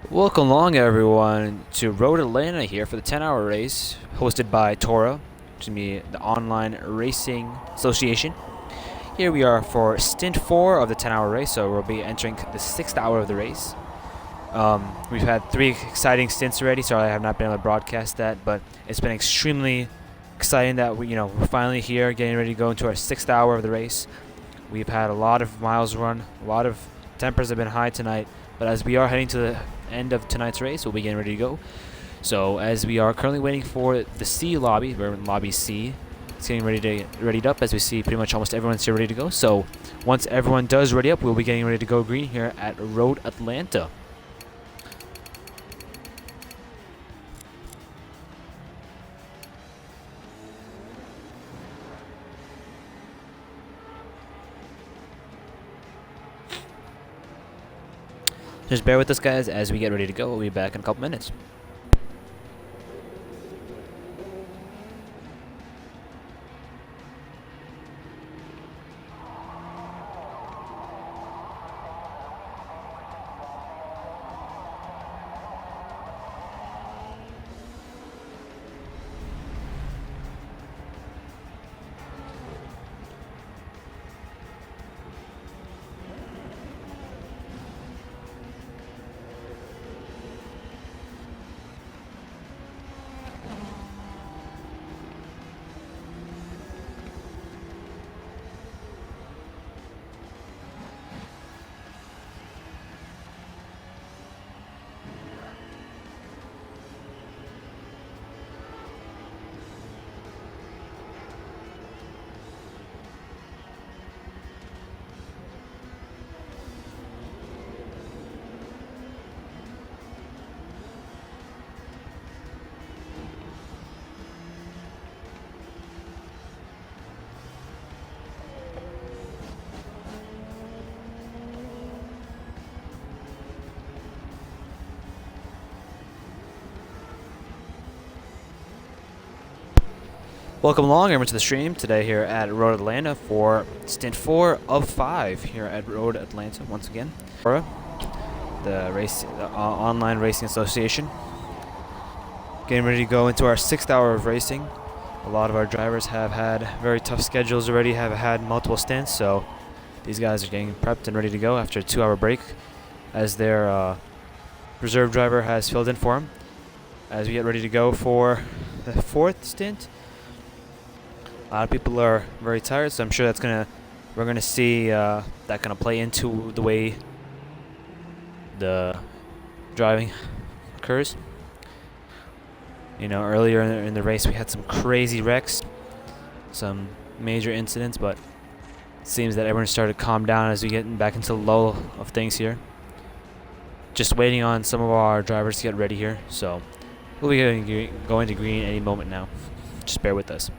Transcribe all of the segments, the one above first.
Welcome along, everyone, to Road Atlanta here for the 10-hour race hosted by TORA, which is the Online Racing Association. Here we are for stint 4 of the 10-hour race, so we'll be entering the 6th hour of the race. We've had 3 exciting stints already. Sorry I have not been able to broadcast that, but it's been extremely exciting that we're finally here, getting ready to go into our 6th hour of the race. We've had a lot of miles run, a lot of tempers have been high tonight, but as we are heading to the end of tonight's race, we'll be getting ready to go. So as we are currently waiting for the C lobby, we're in lobby C. It's getting ready to get readied up as we see pretty much almost everyone's here ready to go. So once everyone does ready up, we'll be getting ready to go green here at Road Atlanta. Just bear with us, guys, as we get ready to go. We'll be back in a couple minutes. Welcome along, everyone, to the stream today here at Road Atlanta for stint 4 of 5 here at Road Atlanta once again. The Online Racing Association. Getting ready to go into our 6th hour of racing. A lot of our drivers have had very tough schedules already, have had multiple stints, so these guys are getting prepped and ready to go after a 2-hour break as their reserve driver has filled in for them. As we get ready to go for the 4th stint. A lot of people are very tired, so I'm sure we're gonna see that gonna play into the way the driving occurs. Earlier in the race we had some crazy wrecks, some major incidents, but it seems that everyone started to calm down as we get back into the lull of things here. Just waiting on some of our drivers to get ready here, so we'll be going to green any moment now. Just bear with us.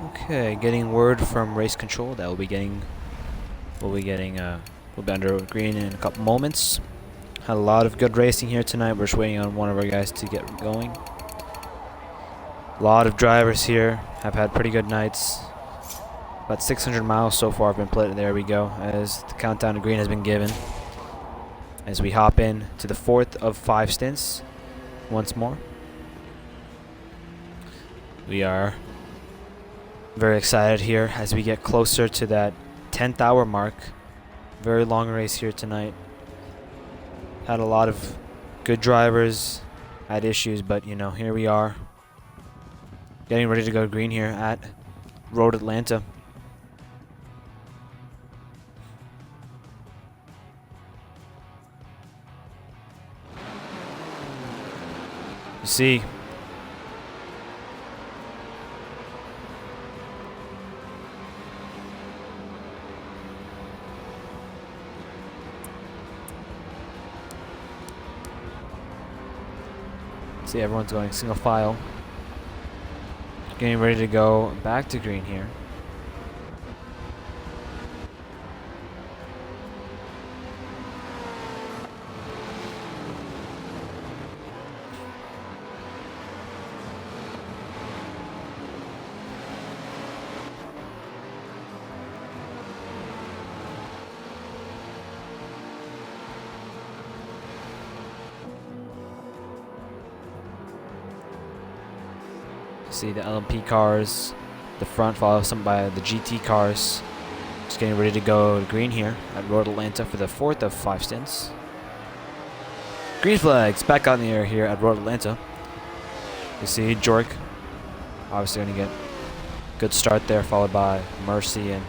Okay, getting word from race control that we'll be under green in a couple moments. Had a lot of good racing here tonight. We're just waiting on one of our guys to get going. A lot of drivers here have had pretty good nights. About 600 miles so far have been played. There we go, as the countdown to green has been given. As we hop in to the 4th of 5 stints once more. We are very excited here as we get closer to that 10th hour mark. Very long race here tonight. Had a lot of good drivers, had issues, but you know, here we are. Getting ready to go green here at Road Atlanta. You see, everyone's going single file. Getting ready to go back to green here. See the LMP cars, the front followed some by the GT cars. Just getting ready to go to green here at Road Atlanta for the 4th of 5 stints. Green flags back out in the air here at Road Atlanta. You see Jork obviously going to get a good start there, followed by Mercy and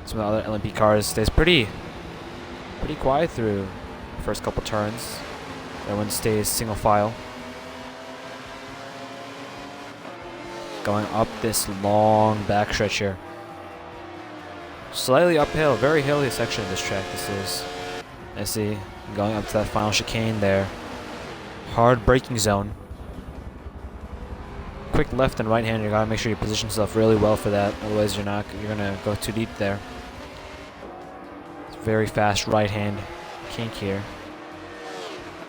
some of the other LMP cars. Stays pretty quiet through the first couple turns. Everyone stays single file. Going up this long backstretch here. Slightly uphill, very hilly section of this track this is. I see, going up to that final chicane there. Hard braking zone. Quick left and right hand, you gotta make sure you position yourself really well for that, otherwise you're gonna go too deep there. It's very fast right hand kink here.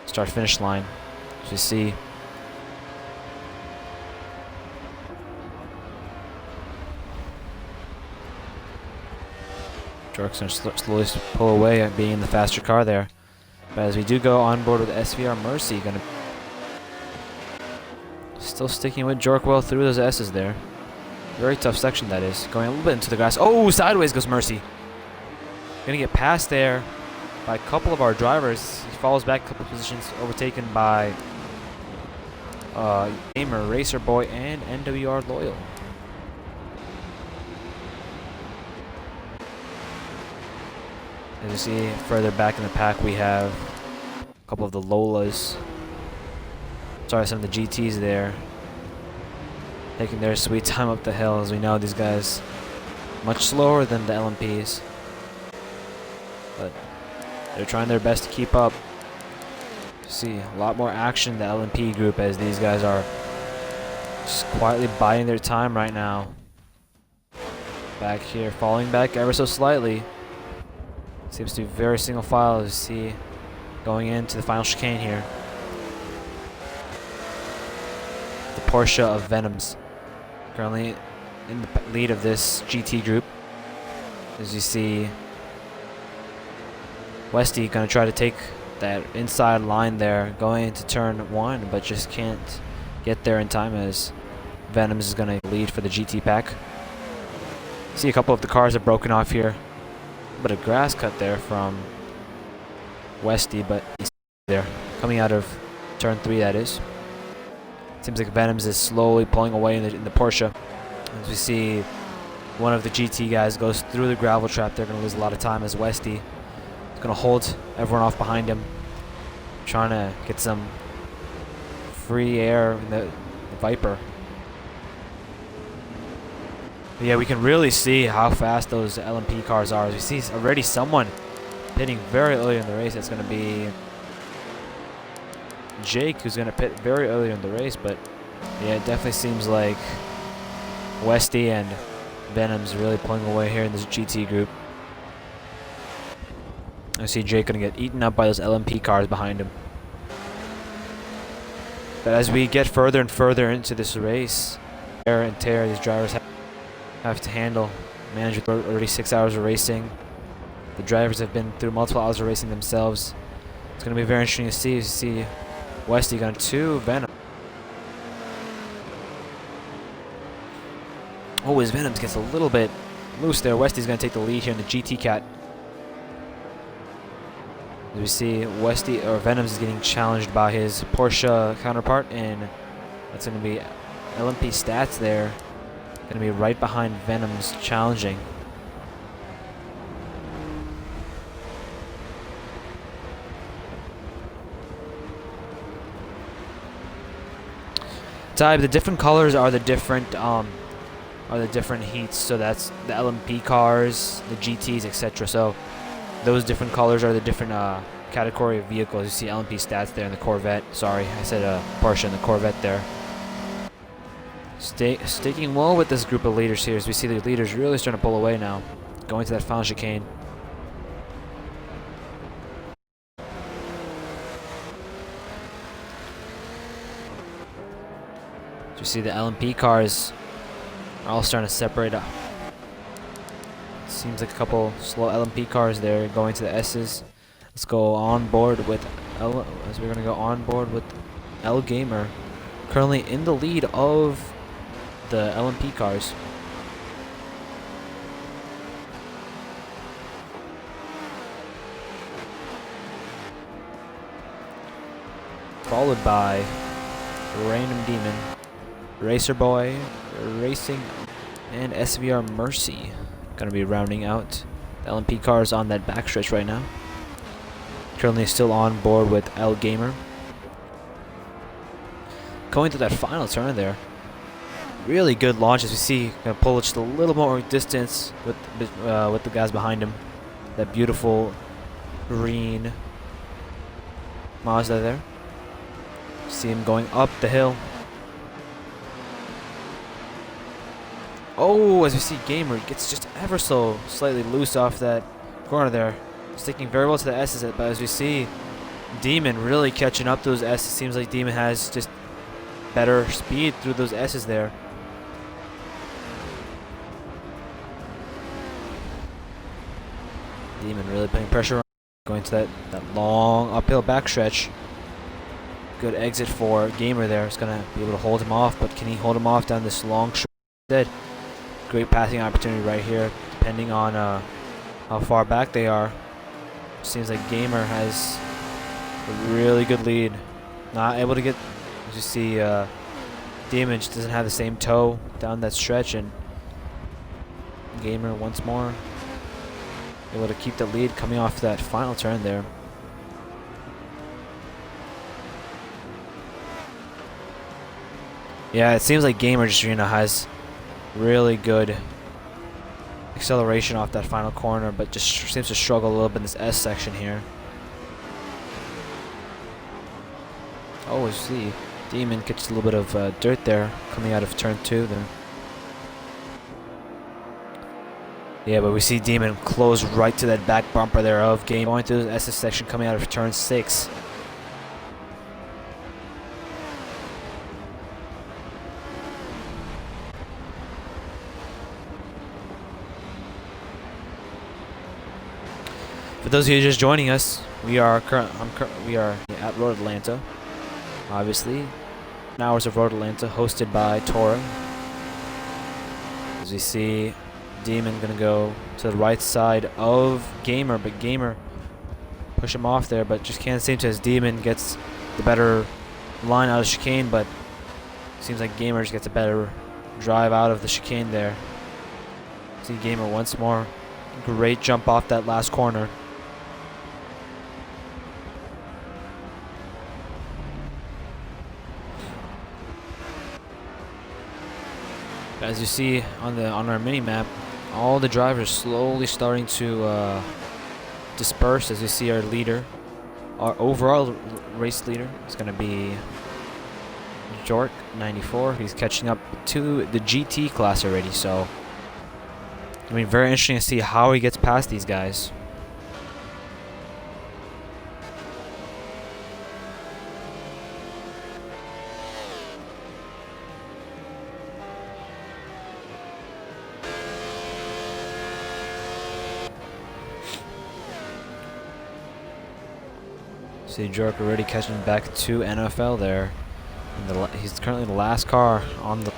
Start finish line, as you see. Jork's going to slowly pull away at being in the faster car there. But as we do go on board with SVR Mercy, going to still sticking with Jork well through those S's there. Very tough section that is. Going a little bit into the grass. Oh, sideways goes Mercy. Going to get passed there by a couple of our drivers. He falls back a couple positions, overtaken by Gamer, Racer Boy, and NWR Loyal. As you see, further back in the pack, we have a couple of the Lolas. Sorry, some of the GTs there. Taking their sweet time up the hill. As we know, these guys much slower than the LMPs. But they're trying their best to keep up. You see, a lot more action in the LMP group as these guys are just quietly biding their time right now. Back here, falling back ever so slightly. Seems to be very single file as you see going into the final chicane here. The Porsche of Venoms currently in the lead of this GT group. As you see Westy going to try to take that inside line there going into turn 1, but just can't get there in time as Venoms is going to lead for the GT pack. See a couple of the cars have broken off here. Bit of grass cut there from Westy, but he's there coming out of turn 3, that is. Seems like Venoms is slowly pulling away in the Porsche. As we see one of the GT guys goes through the gravel trap, they're going to lose a lot of time as Westy is going to hold everyone off behind him, trying to get some free air in the Viper. But yeah, we can really see how fast those LMP cars are. As we see already someone pitting very early in the race. It's going to be Jake who's going to pit very early in the race. But yeah, it definitely seems like Westy and Venom's really pulling away here in this GT group. I see Jake gonna get eaten up by those LMP cars behind him. But as we get further and further into this race, wear and tear these drivers have to handle. Manage with already 6 hours of racing. The drivers have been through multiple hours of racing themselves. It's going to be very interesting to see. You see Westy got 2 Venom. Oh, his Venom gets a little bit loose there. Westy's going to take the lead here in the GT Cat. As we see Westy, or Venom's is getting challenged by his Porsche counterpart, and that's going to be LMP Stats there. Going to be right behind Venom's challenging. Type, the different colors are the different heats. So that's the LMP cars, the GTs, etc. So those different colors are the different category of vehicles. You see LMP Stats there in the Corvette. Sorry, I said Porsche and the Corvette there. Sticking well with this group of leaders here, as we see the leaders really starting to pull away now, going to that final chicane. You see the LMP cars are all starting to separate up. Seems like a couple slow LMP cars there going to the S's. Let's go on board with L, as we're going to go on board with L Gamer, currently in the lead of the LMP cars. Followed by Random Demon, Racer Boy, Racing, and SVR Mercy. Going to be rounding out the LMP cars on that backstretch right now. Currently still on board with L Gamer. Going to that final turn there. Really good launch, as we see. Going to pull just a little more distance with the guys behind him. That beautiful green Mazda there. See him going up the hill. Oh, as we see Gamer gets just ever so slightly loose off that corner there. Sticking very well to the S's, but as we see Demon really catching up to those S's. Seems like Demon has just better speed through those S's there. Demon really putting pressure on, going to that long uphill backstretch. Good exit for Gamer there. It's going to be able to hold him off, but can he hold him off down this long stretch? Great passing opportunity right here, depending on how far back they are. Seems like Gamer has a really good lead. Not able to get, as you see, Demon just doesn't have the same toe down that stretch, and Gamer once more able to keep the lead coming off that final turn there. Yeah, it seems like Gamer just, has really good acceleration off that final corner, but just seems to struggle a little bit in this S section here. Oh, you see, Demon gets a little bit of dirt there coming out of turn 2 there. Yeah, but we see Demon close right to that back bumper there of Gamer, going through the SS section coming out of turn 6. For those of you just joining us, we are at Road Atlanta, obviously. Hours of Road Atlanta, hosted by TORA. As we see, Demon gonna go to the right side of Gamer, but Gamer push him off there, but just can't seem to, as Demon gets the better line out of chicane, but seems like Gamer just gets a better drive out of the chicane there. See Gamer once more, great jump off that last corner. As you see on our mini map, all the drivers slowly starting to disperse. As you see, our leader, our overall race leader, is going to be Jork. 94. He's catching up to the GT class already, so I mean, very interesting to see how he gets past these guys. See Jork already catching back to NFL there. And he's currently the last car on the.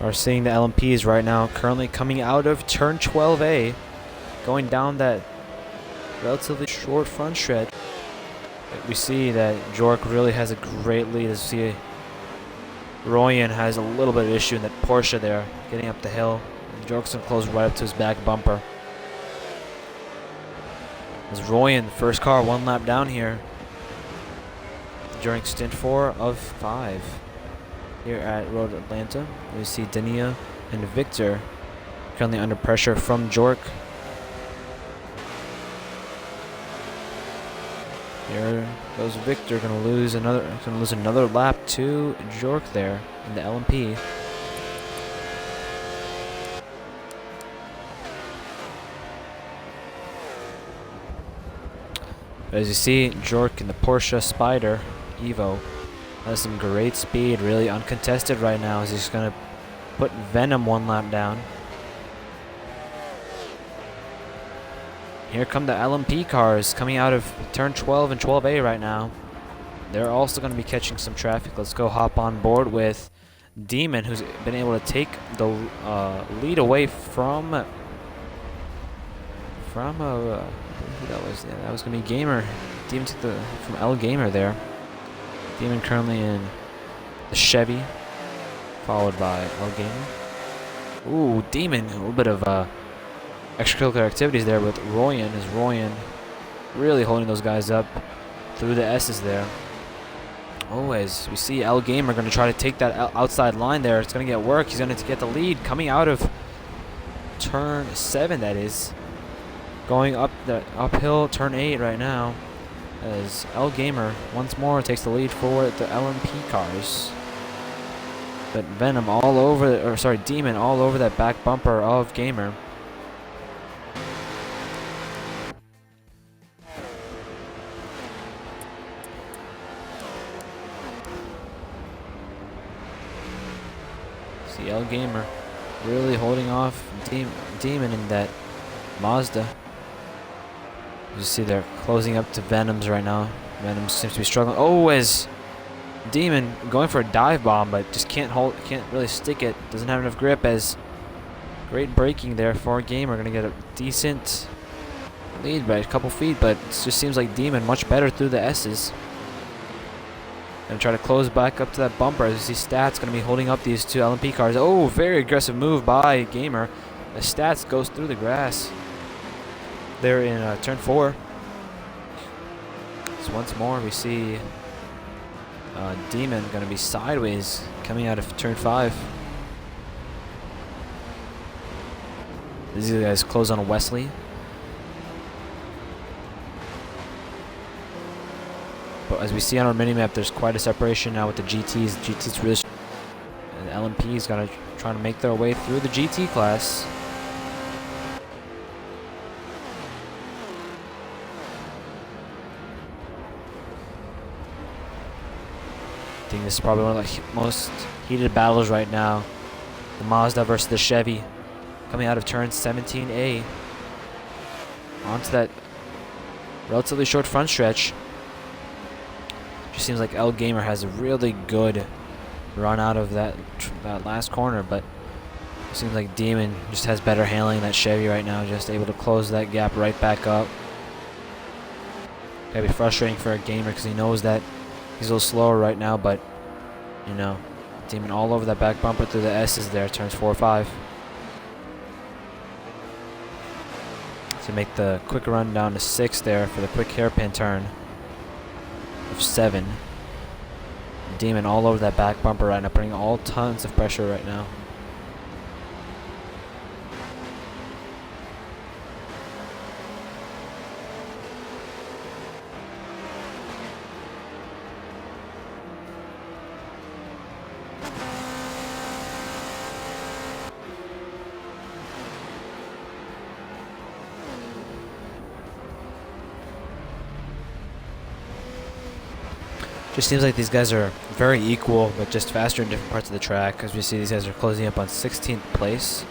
We're seeing the LMPs right now currently coming out of turn 12A, going down that relatively short front stretch. We see that Jork really has a great lead. As you see, Royan has a little bit of issue in that Porsche there, getting up the hill. Jork's gonna close right up to his back bumper. As Royan, first car, one lap down here during stint 4 of 5 here at Road Atlanta. We see Dania and Victor currently under pressure from Jork. Here goes Victor, gonna lose another lap to Jork there in the LMP. As you see, Jork in the Porsche Spider Evo has some great speed, really uncontested right now, as he's gonna put Venom one lap down. Here come the LMP cars coming out of turn 12 and 12A right now. They're also going to be catching some traffic. Let's go hop on board with Demon, who's been able to take the lead away from who that was? Yeah, that was going to be Gamer. Demon took from L Gamer there. Demon currently in the Chevy, followed by L Gamer. Ooh, Demon, a little bit of extracurricular activities there with Royan, as Royan really holding those guys up through the S's there. Oh, as we see L Gamer going to try to take that outside line there. It's going to get work. He's going to get the lead coming out of turn 7, that is. Going up the uphill turn 8 right now, as L Gamer once more takes the lead for the LMP cars. But Venom all over, Demon all over that back bumper of Gamer. See L Gamer really holding off Demon in that Mazda. You see they're closing up to Venoms right now. Venom seems to be struggling. Oh, as Demon going for a dive bomb, but just can't really stick it. Doesn't have enough grip. As great braking there for Gamer, gonna get a decent lead by a couple feet, but it just seems like Demon much better through the S's. Gonna try to close back up to that bumper. As you see Stats gonna be holding up these two LMP cars. Oh, very aggressive move by Gamer. The Stats goes through the grass. They're in turn 4. So once more we see Demon going to be sideways coming out of turn 5. These guys close on Wesley. But as we see on our minimap, there's quite a separation now with the GTs. GT's really, and the LMP is going to try to make their way through the GT class. I think this is probably one of the most heated battles right now. The Mazda versus the Chevy, coming out of turn 17A. Onto that relatively short front stretch. Just seems like L Gamer has a really good run out of that last corner, but it seems like Demon just has better handling that Chevy right now, just able to close that gap right back up. Gotta be frustrating for a Gamer because he knows that he's a little slower right now, but, you know, Demon all over that back bumper through the S's there, turns 4 or 5. To make the quick run down to 6 there for the quick hairpin turn of 7. Demon all over that back bumper right now, putting all tons of pressure right now. Just seems like these guys are very equal, but just faster in different parts of the track. As we see, these guys are closing up on 16th place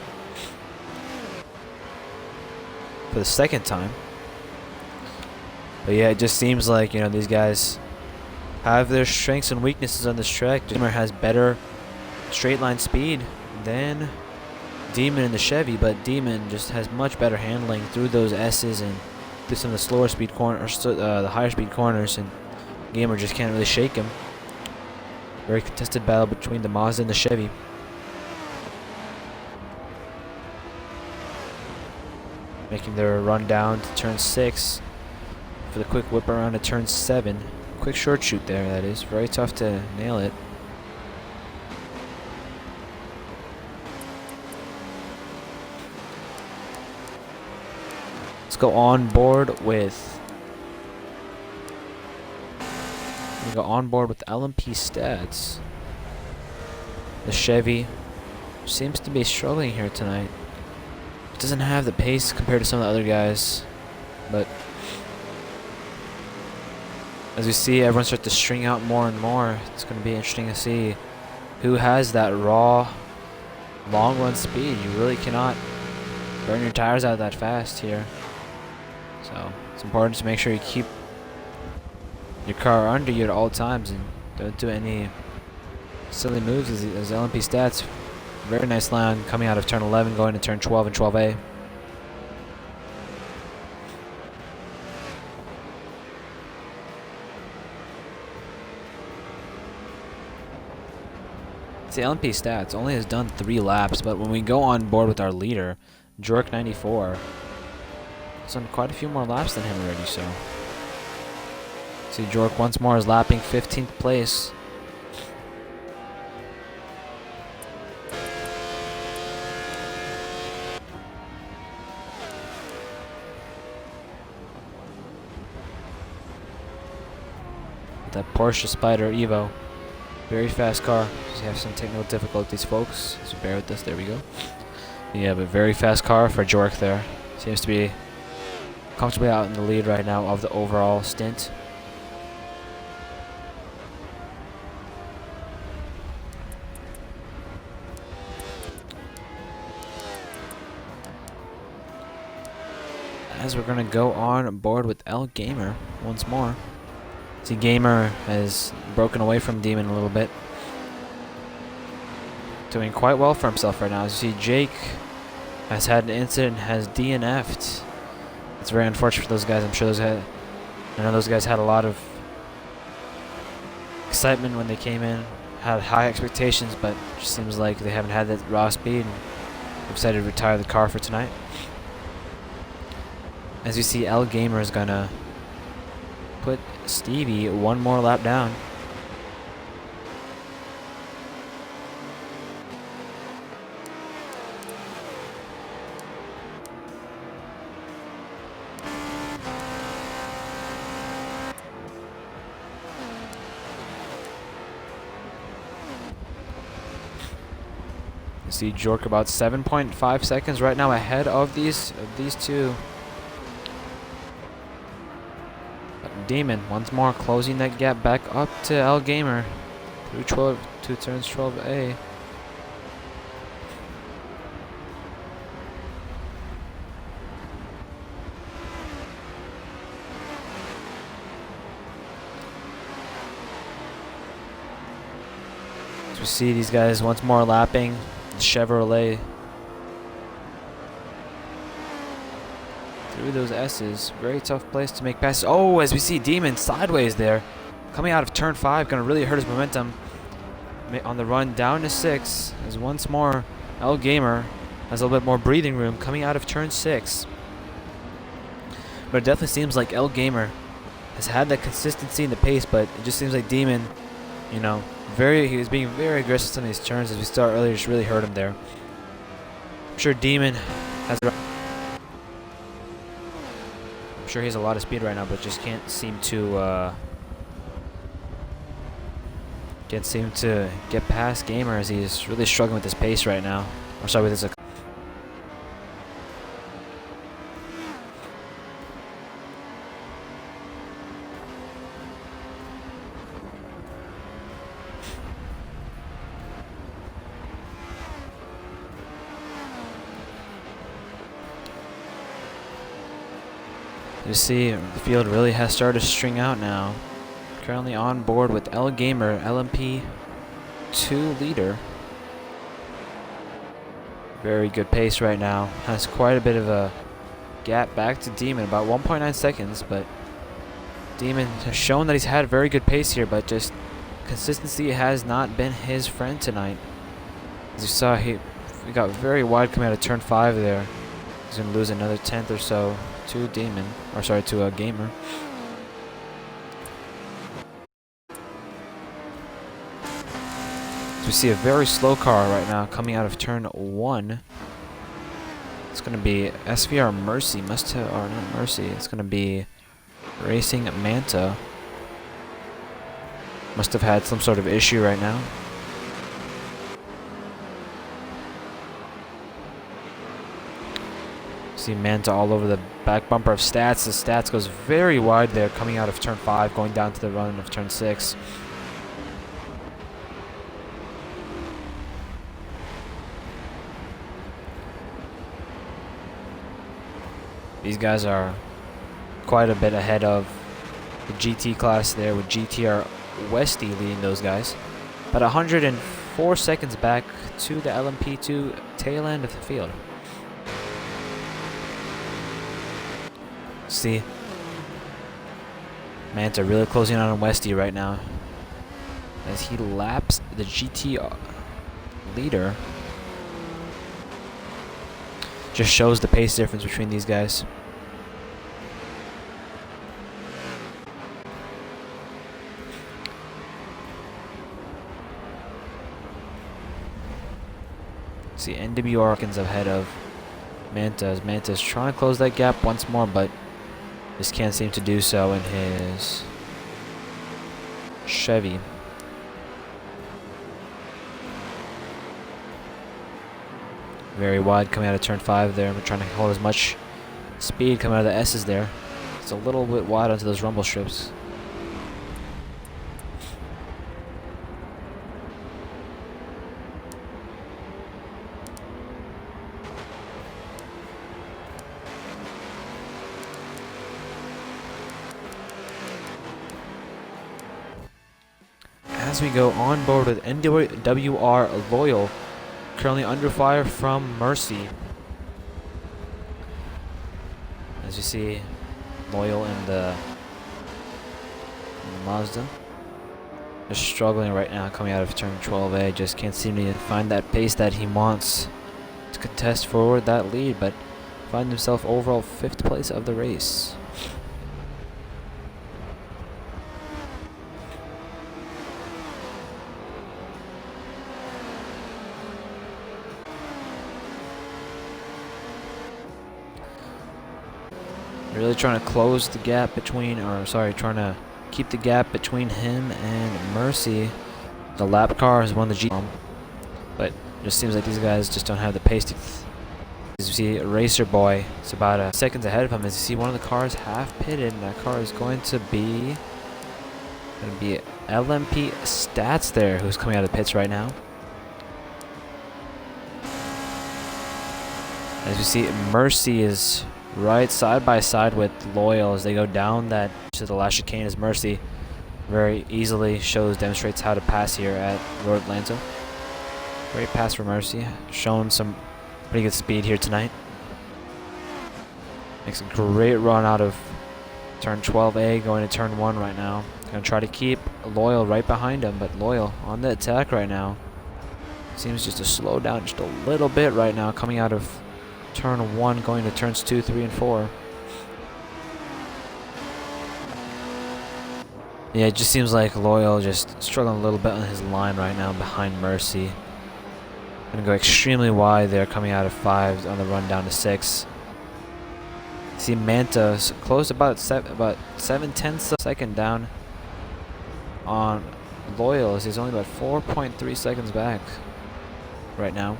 for the second time. But yeah, it just seems like, you know, these guys have their strengths and weaknesses on this track. Demon has better straight line speed than Demon in the Chevy, but Demon just has much better handling through those S's and through some of the slower speed corners, the higher speed corners, and Gamer just can't really shake him. Very contested battle between the Mazda and the Chevy. Making their run down to turn 6 for the quick whip around to turn 7. Quick short shoot there, that is. Very tough to nail it. Let's go on board with LMP stats. The Chevy seems to be struggling here tonight. It doesn't have the pace compared to some of the other guys, but as we see everyone start to string out more and more, it's going to be interesting to see who has that raw long run speed. You really cannot burn your tires out that fast here. So it's important to make sure you keep your car under you at all times and don't do any silly moves as LMP stats. Very nice line coming out of turn 11 going to turn 12 and 12A. The LMP stats only has done 3 laps, but when we go on board with our leader, Jork94, he's done quite a few more laps than him already, so. See, Jork once more is lapping 15th place. That Porsche Spider Evo. Very fast car. Just have some technical difficulties, folks, so bear with us. There we go. Yeah, but very fast car for Jork there. Seems to be comfortably out in the lead right now of the overall stint. As we're going to go on board with L Gamer once more. See, Gamer has broken away from Demon a little bit. Doing quite well for himself right now. As you see, Jake has had an incident, has DNF'd. It's very unfortunate for those guys. I'm sure I know those guys had a lot of excitement when they came in, had high expectations, but it just seems like they haven't had that raw speed and decided to retire the car for tonight. As you see, L Gamer is gonna put Stevie one more lap down. You see Jork about 7.5 seconds right now ahead of these two. Demon once more closing that gap back up to L Gamer through two turns 12A. As we see these guys once more lapping the Chevrolet through those S's. Very tough place to make passes. Oh, as we see Demon sideways there. Coming out of turn 5. Going to really hurt his momentum on the run down to 6. As once more, L Gamer has a little bit more breathing room coming out of turn 6. But it definitely seems like L Gamer has had that consistency in the pace, but it just seems like Demon, you know, he was being very aggressive on these turns as we start earlier, just really hurt him there. I'm sure Demon has... I'm sure he has a lot of speed right now, but just can't seem to get past Gamer as he's really struggling with his pace right now. Or sorry, with his... You see, the field really has started to string out now. Currently on board with L Gamer, LMP2 leader. Very good pace right now. Has quite a bit of a gap back to Demon, about 1.9 seconds, but Demon has shown that he's had a very good pace here, but just consistency has not been his friend tonight. As you saw, he got very wide coming out of turn 5 there. He's going to lose another 10th or so to Demon, or sorry, to a Gamer. So we see a very slow car right now coming out of turn 1. It's going to be SVR Mercy, or not Mercy, it's going to be Racing Manta. Must have had some sort of issue right now. See Manta all over the back bumper of Stats. The Stats goes very wide there coming out of turn 5, going down to the run of turn 6. These guys are quite a bit ahead of the GT class there, with GTR Westy leading those guys. About 104 seconds back to the LMP2 tail end of the field. See, Manta really closing on Westy right now as he laps the GT leader. Just shows the pace difference between these guys. See, NWR Hawkins ahead of Manta as Manta's trying to close that gap once more, but just can't seem to do so in his Chevy. Very wide coming out of turn 5 there. We're trying to hold as much speed coming out of the S's there. It's a little bit wide onto those rumble strips. As we go on board with NWR Loyal, currently under fire from Mercy. As you see, Loyal in the Mazda. Just struggling right now coming out of turn 12A. Just can't seem to find that pace that he wants to contest forward that lead, but find himself overall 5th place of the race. Really trying to close the gap between, trying to keep the gap between him and Mercy. The lap car has won the G, but it just seems like these guys just don't have the pace to. As you see, Racer Boy is about seconds ahead of him. As you see, one of the cars half pitted, and that car is going to be LMP Stats there, who's coming out of the pits right now. As you see, Mercy is right side by side with Loyal as they go down that to the last chicane, as Mercy very easily demonstrates how to pass here at Road Atlanta. Great pass for Mercy, showing some pretty good speed here tonight. Makes a great run out of turn 12A going to turn 1 right now. Gonna try to keep Loyal right behind him, but Loyal on the attack right now. Seems just to slow down just a little bit right now coming out of turn 1 going to turns 2, 3, and 4. Yeah, it just seems like Loyal just struggling a little bit on his line right now behind Mercy. Gonna go extremely wide there coming out of 5 on the run down to 6. See Manta close about 7/10 of a second down on Loyal, as he's only about 4.3 seconds back right now.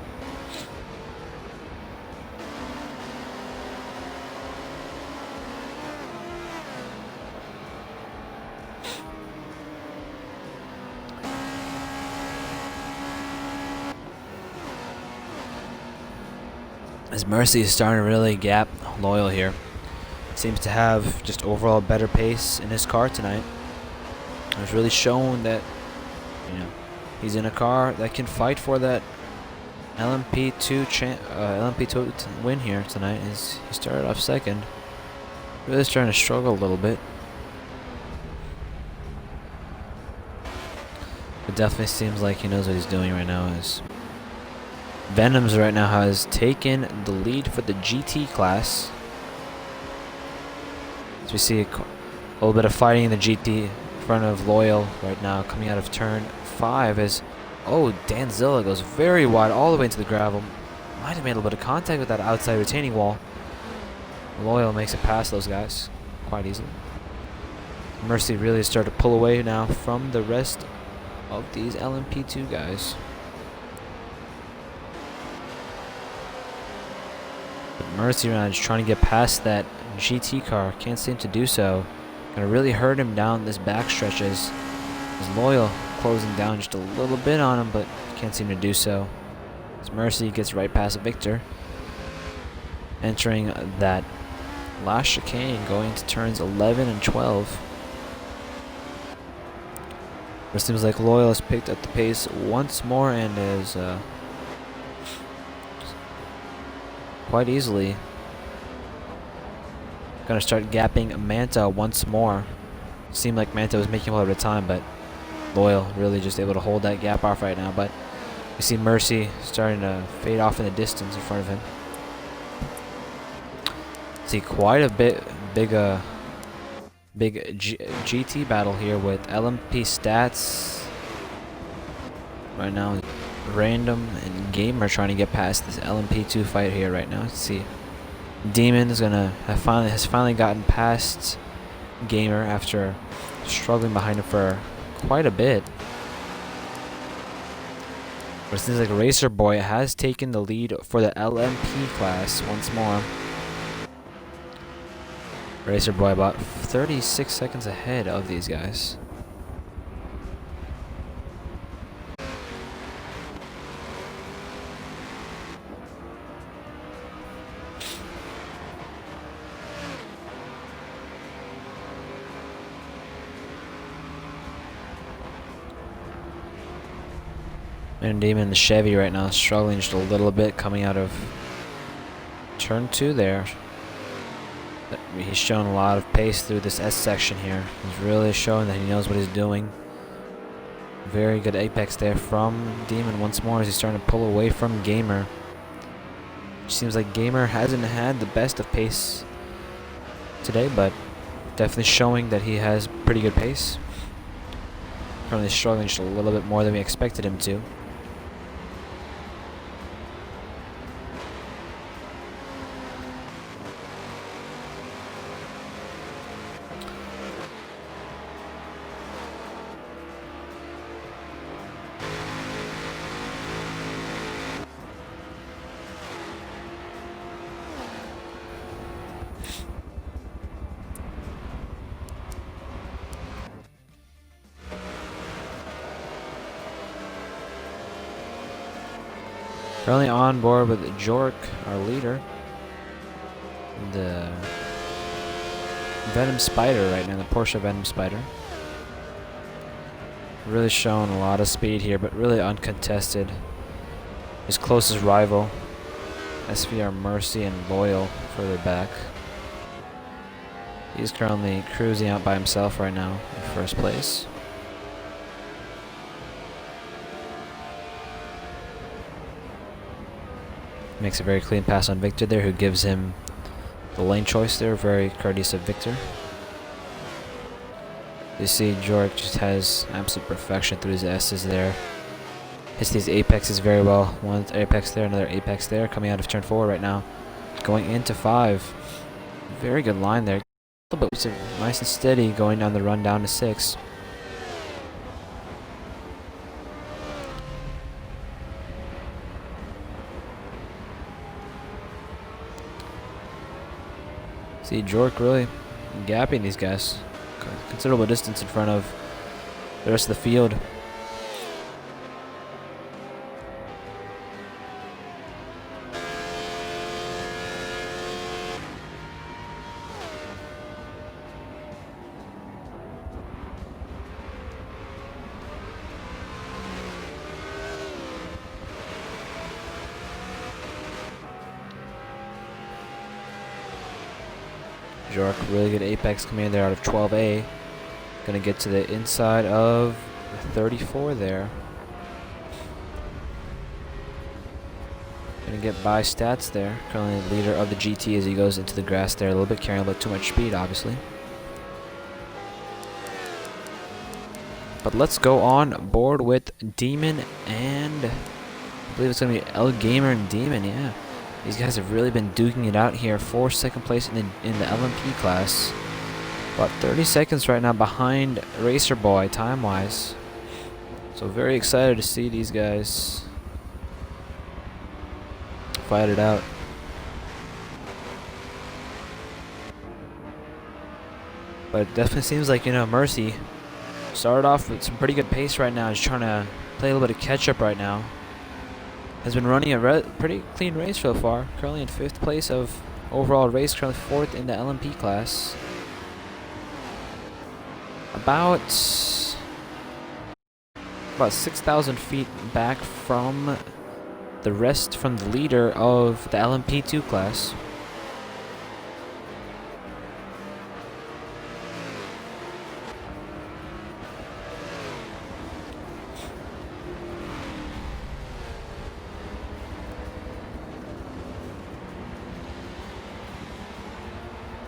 As Mercy is starting to really gap Loyal here. seems to have just overall better pace in his car tonight. It's really shown that, you know, he's in a car that can fight for that LMP2 win here tonight. He started off second. Really starting to struggle a little bit. It definitely seems like he knows what he's doing right now. As Venoms right now has taken the lead for the GT class. As we see a little bit of fighting in the GT in front of Loyal right now, coming out of turn 5 as, oh, Danzilla goes very wide all the way into the gravel. Might have made a little bit of contact with that outside retaining wall. Loyal makes it past those guys quite easily. Mercy really started to pull away now from the rest of these LMP2 guys. But Mercy right now is trying to get past that GT car. Can't seem to do so. Gonna really hurt him down this backstretch as Loyal closing down just a little bit on him, but can't seem to do so. As Mercy gets right past Victor. Entering that last chicane, going to turns 11 and 12. It seems like Loyal has picked up the pace once more and is quite easily gonna start gapping Manta once more. Seemed like Manta was making a lot of the time, but Loyal really just able to hold that gap off right now. But we see Mercy starting to fade off in the distance in front of him. See quite a big GT battle here with LMP Stats right now. Random and Gamer trying to get past this LMP2 fight here right now. Let's see, Demon is gonna has finally gotten past Gamer after struggling behind him for quite a bit. But it seems like Racer Boy has taken the lead for the LMP class once more. Racer Boy about 36 seconds ahead of these guys. And Demon the Chevy right now struggling just a little bit coming out of turn 2 there. He's shown a lot of pace through this S section here. He's really showing that he knows what he's doing. Very good apex there from Demon once more as he's starting to pull away from Gamer. It seems like Gamer hasn't had the best of pace today, but definitely showing that he has pretty good pace. Currently struggling just a little bit more than we expected him to. Currently on board with Jork, our leader. The Venom Spider right now, the Porsche Venom Spider. Really showing a lot of speed here, but really uncontested. His closest rival, SVR Mercy and Loyal, further back. He's currently cruising out by himself right now in first place. Makes a very clean pass on Victor there, who gives him the lane choice there. Very courteous of Victor. You see Jork just has absolute perfection through his S's there. Hits these apexes very well. One apex there, another apex there. Coming out of turn 4 right now. Going into 5. Very good line there. A little bit nice and steady going down the run down to 6. See Jork really gapping these guys. Considerable distance in front of the rest of the field. Jork. Really good apex coming in there out of 12A. Gonna get to the inside of 34 there. Gonna get by stats there. Currently the leader of the GT as he goes into the grass there. A little bit carrying a little too much speed, obviously. But let's go on board with Demon and I believe it's going to be El Gamer and Demon, yeah. These guys have really been duking it out here for second place in the LMP class. About 30 seconds right now behind Racer Boy time-wise. So very excited to see these guys fight it out. But it definitely seems like, you know, Mercy started off with some pretty good pace right now. He's trying to play a little bit of catch-up right now. Has been running a pretty clean race so far. Currently in 5th place of overall race. Currently 4th in the LMP class. About 6,000 feet back from the rest, from the leader of the LMP2 class.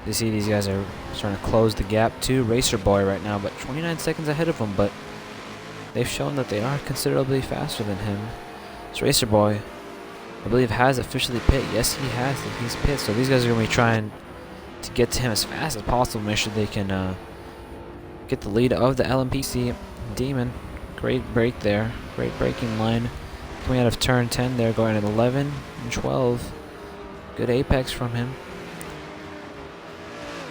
You see these guys are trying to close the gap to Racer Boy right now, but 29 seconds ahead of him, but they've shown that they are considerably faster than him. This Racer Boy, I believe, has officially pit. Yes, he has. He's pit, so these guys are going to be trying to get to him as fast as possible, make sure they can get the lead of the LMPC Demon. Great break there. Great braking line. Coming out of turn 10 there, going at 11 and 12. Good apex from him.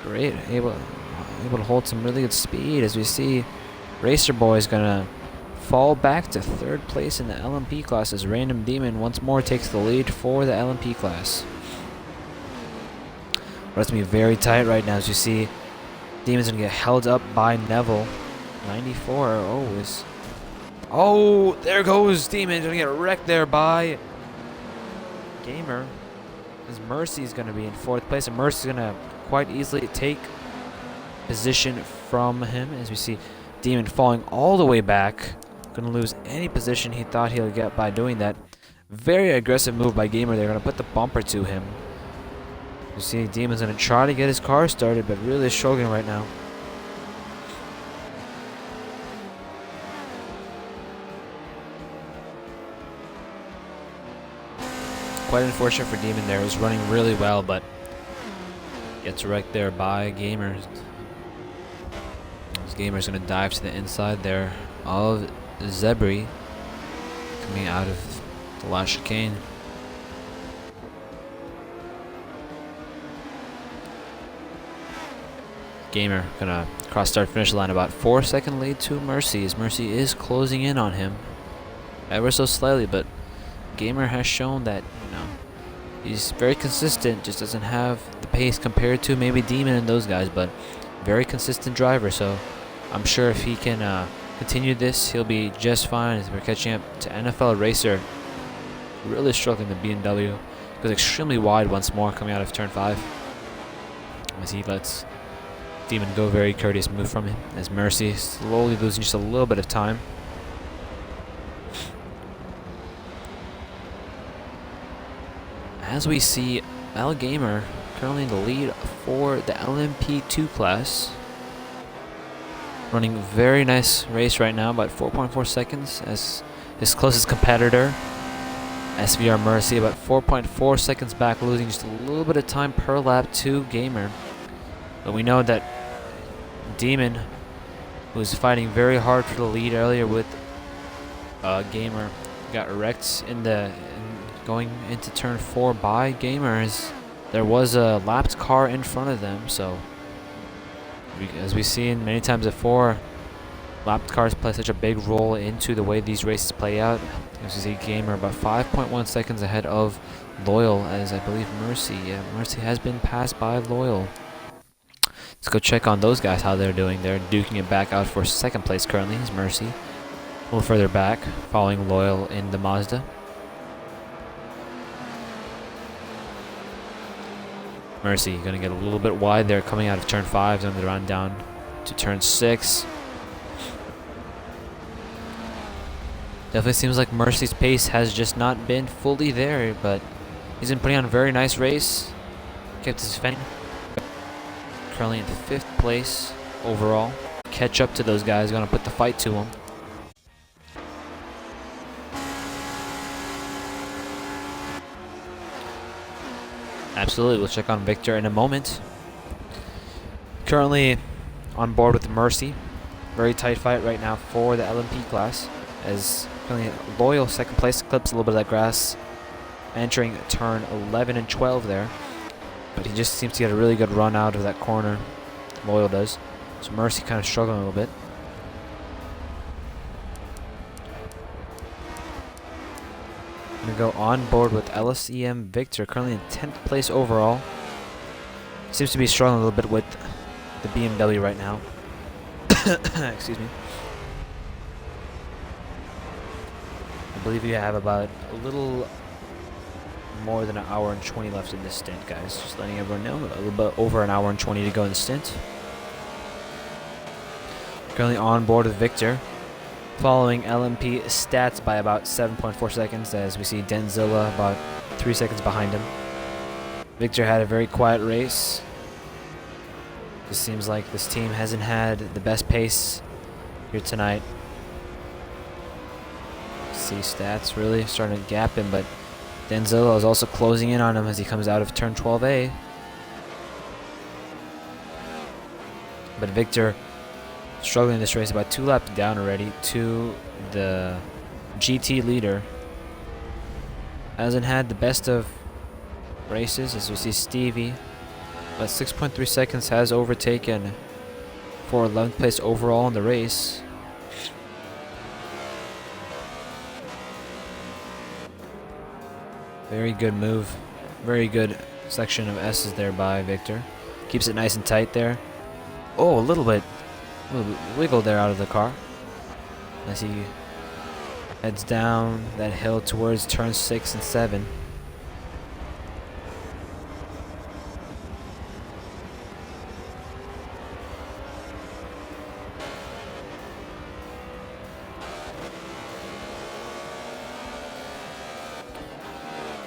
Great, able to hold some really good speed as we see Racer Boy is gonna fall back to 3rd place in the LMP class as Random Demon once more takes the lead for the LMP class. But it's gonna be very tight right now as you see Demon's gonna get held up by Neville. 94. Oh, there goes Demon. Gonna get wrecked there by Gamer. As Mercy's gonna be in 4th place, and Mercy's gonna quite easily take position from him as we see Demon falling all the way back. Gonna lose any position he thought he'll get by doing that. Very aggressive move by Gamer. They're gonna put the bumper to him. You see Demon's gonna try to get his car started, but really struggling right now. Quite unfortunate for Demon there. He was running really well, but gets wrecked there by Gamer. This Gamer's gonna dive to the inside there of Zebri coming out of the last chicane. Gamer gonna cross start finish line, about 4-second lead to Mercy as Mercy is closing in on him ever so slightly, but Gamer has shown that, you know, he's very consistent, just doesn't have the pace compared to maybe Demon and those guys, but very consistent driver. So I'm sure if he can continue this, he'll be just fine as we're catching up to NFL Racer. Really struggling the BMW. Goes extremely wide once more coming out of turn 5. As he lets Demon go, very courteous move from him. As Mercy slowly losing just a little bit of time. As we see Al Gamer currently in the lead for the LMP2 class. Running very nice race right now, about 4.4 seconds as his closest competitor, SVR Mercy, about 4.4 seconds back, losing just a little bit of time per lap to Gamer. But we know that Demon, who was fighting very hard for the lead earlier with Gamer, got wrecked in going into turn 4 by Gamers. There was a lapped car in front of them, so as we've seen many times before, lapped cars play such a big role into the way these races play out. As you see Gamer about 5.1 seconds ahead of Loyal, as I believe Mercy has been passed by Loyal. Let's go check on those guys, how they're doing. They're duking it back out for 2nd place currently. Is Mercy a little further back, following Loyal in the Mazda. Mercy going to get a little bit wide there coming out of turn 5 on the run down to turn 6. Definitely seems like Mercy's pace has just not been fully there, but he's been putting on a very nice race. Kept his fending. Currently in 5th place overall. Catch up to those guys, going to put the fight to him. Absolutely, we'll check on Victor in a moment. Currently on board with Mercy. Very tight fight right now for the LMP class, as currently Loyal 2nd place, clips a little bit of that grass, entering turn 11 and 12 there. But he just seems to get a really good run out of that corner. Loyal does. So Mercy kind of struggling a little bit. Gonna go on board with LSEM Victor, currently in 10th place overall. Seems to be struggling a little bit with the BMW right now. Excuse me. I believe you have about a little more than an hour and 20 left in this stint, guys. Just letting everyone know, a little bit over an hour and 20 to go in the stint. Currently on board with Victor, following LMP stats by about 7.4 seconds, as we see Denzilla about 3 seconds behind him. Victor had a very quiet race. Just seems like this team hasn't had the best pace here tonight. See stats really starting to gap him, but Denzilla is also closing in on him as he comes out of turn 12A. But Victor struggling in this race, about 2 laps down already to the GT leader. Hasn't had the best of races, as we see Stevie, but 6.3 seconds has overtaken for 11th place overall in the race. Very good move. Very good section of S's there by Victor. Keeps it nice and tight there. Oh, a little bit wiggle there out of the car as he heads down that hill towards turn 6 and 7.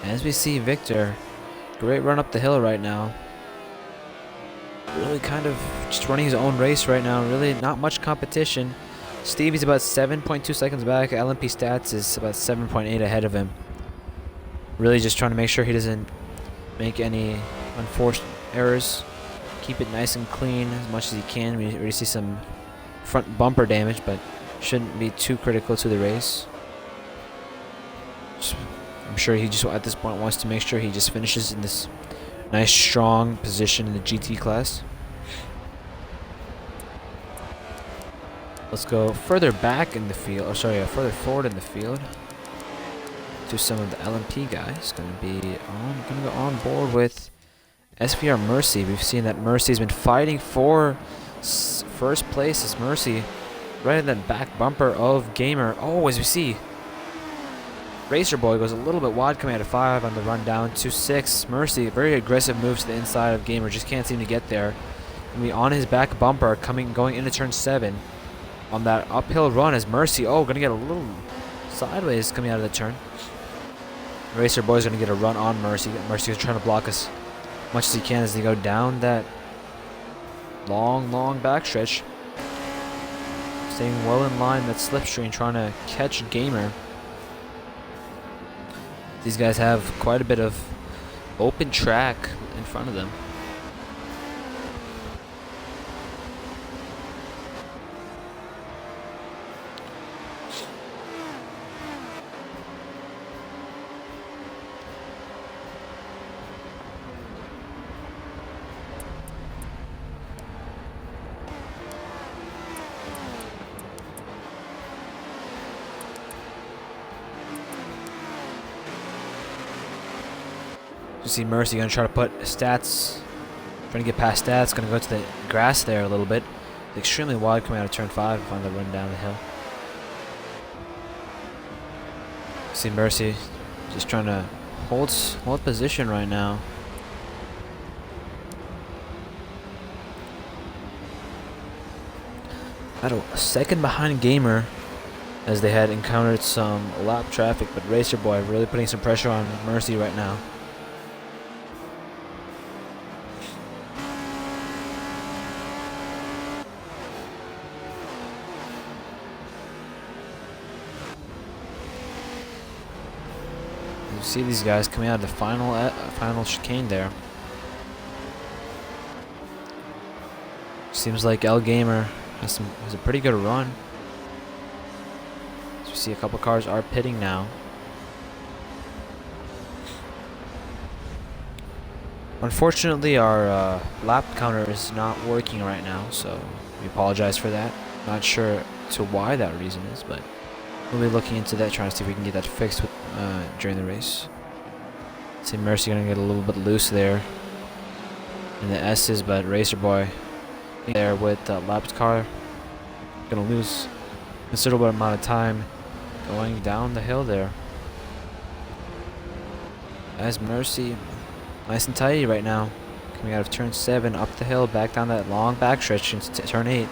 As we see Victor, great run up the hill right now. Really kind of just running his own race right now. Really not much competition. Stevie's about 7.2 seconds back. LMP stats is about 7.8 ahead of him. Really just trying to make sure he doesn't make any unforced errors. Keep it nice and clean as much as he can. We already see some front bumper damage, but shouldn't be too critical to the race. I'm sure he just at this point wants to make sure he just finishes in this nice strong position in the GT class. Let's go further back in the field, or sorry, further forward in the field to some of the LMP guys. Gonna go on board with SVR Mercy. We've seen that Mercy's been fighting for first place as Mercy right in that back bumper of Gamer. Oh, as we see, Racer Boy goes a little bit wide coming out of 5 on the run down to 6. Mercy, very aggressive move to the inside of Gamer, just can't seem to get there. And we on his back bumper going into turn 7 on that uphill run as Mercy, gonna get a little sideways coming out of the turn. Racer Boy's gonna get a run on Mercy. Mercy's trying to block as much as he can as they go down that long backstretch. Staying well in line, that slipstream, trying to catch Gamer. These guys have quite a bit of open track in front of them. You see Mercy gonna try to put stats, trying to get past stats, gonna go to the grass there a little bit. Extremely wide coming out of turn 5 on the run down the hill. See Mercy just trying to hold position right now. About a second behind Gamer, as they had encountered some lap traffic, but Racer Boy really putting some pressure on Mercy right now. You see these guys coming out of the final chicane there. Seems like L Gamer has a pretty good run. As you see, a couple cars are pitting now. Unfortunately, our lap counter is not working right now, so we apologize for that. Not sure to why that reason is, but we'll be looking into that, trying to see if we can get that fixed during the race. See Mercy gonna get a little bit loose there in the S's, but Racer Boy there with the lapped car gonna lose a considerable amount of time going down the hill there. As Mercy, nice and tidy right now, coming out of turn 7 up the hill, back down that long backstretch into turn 8.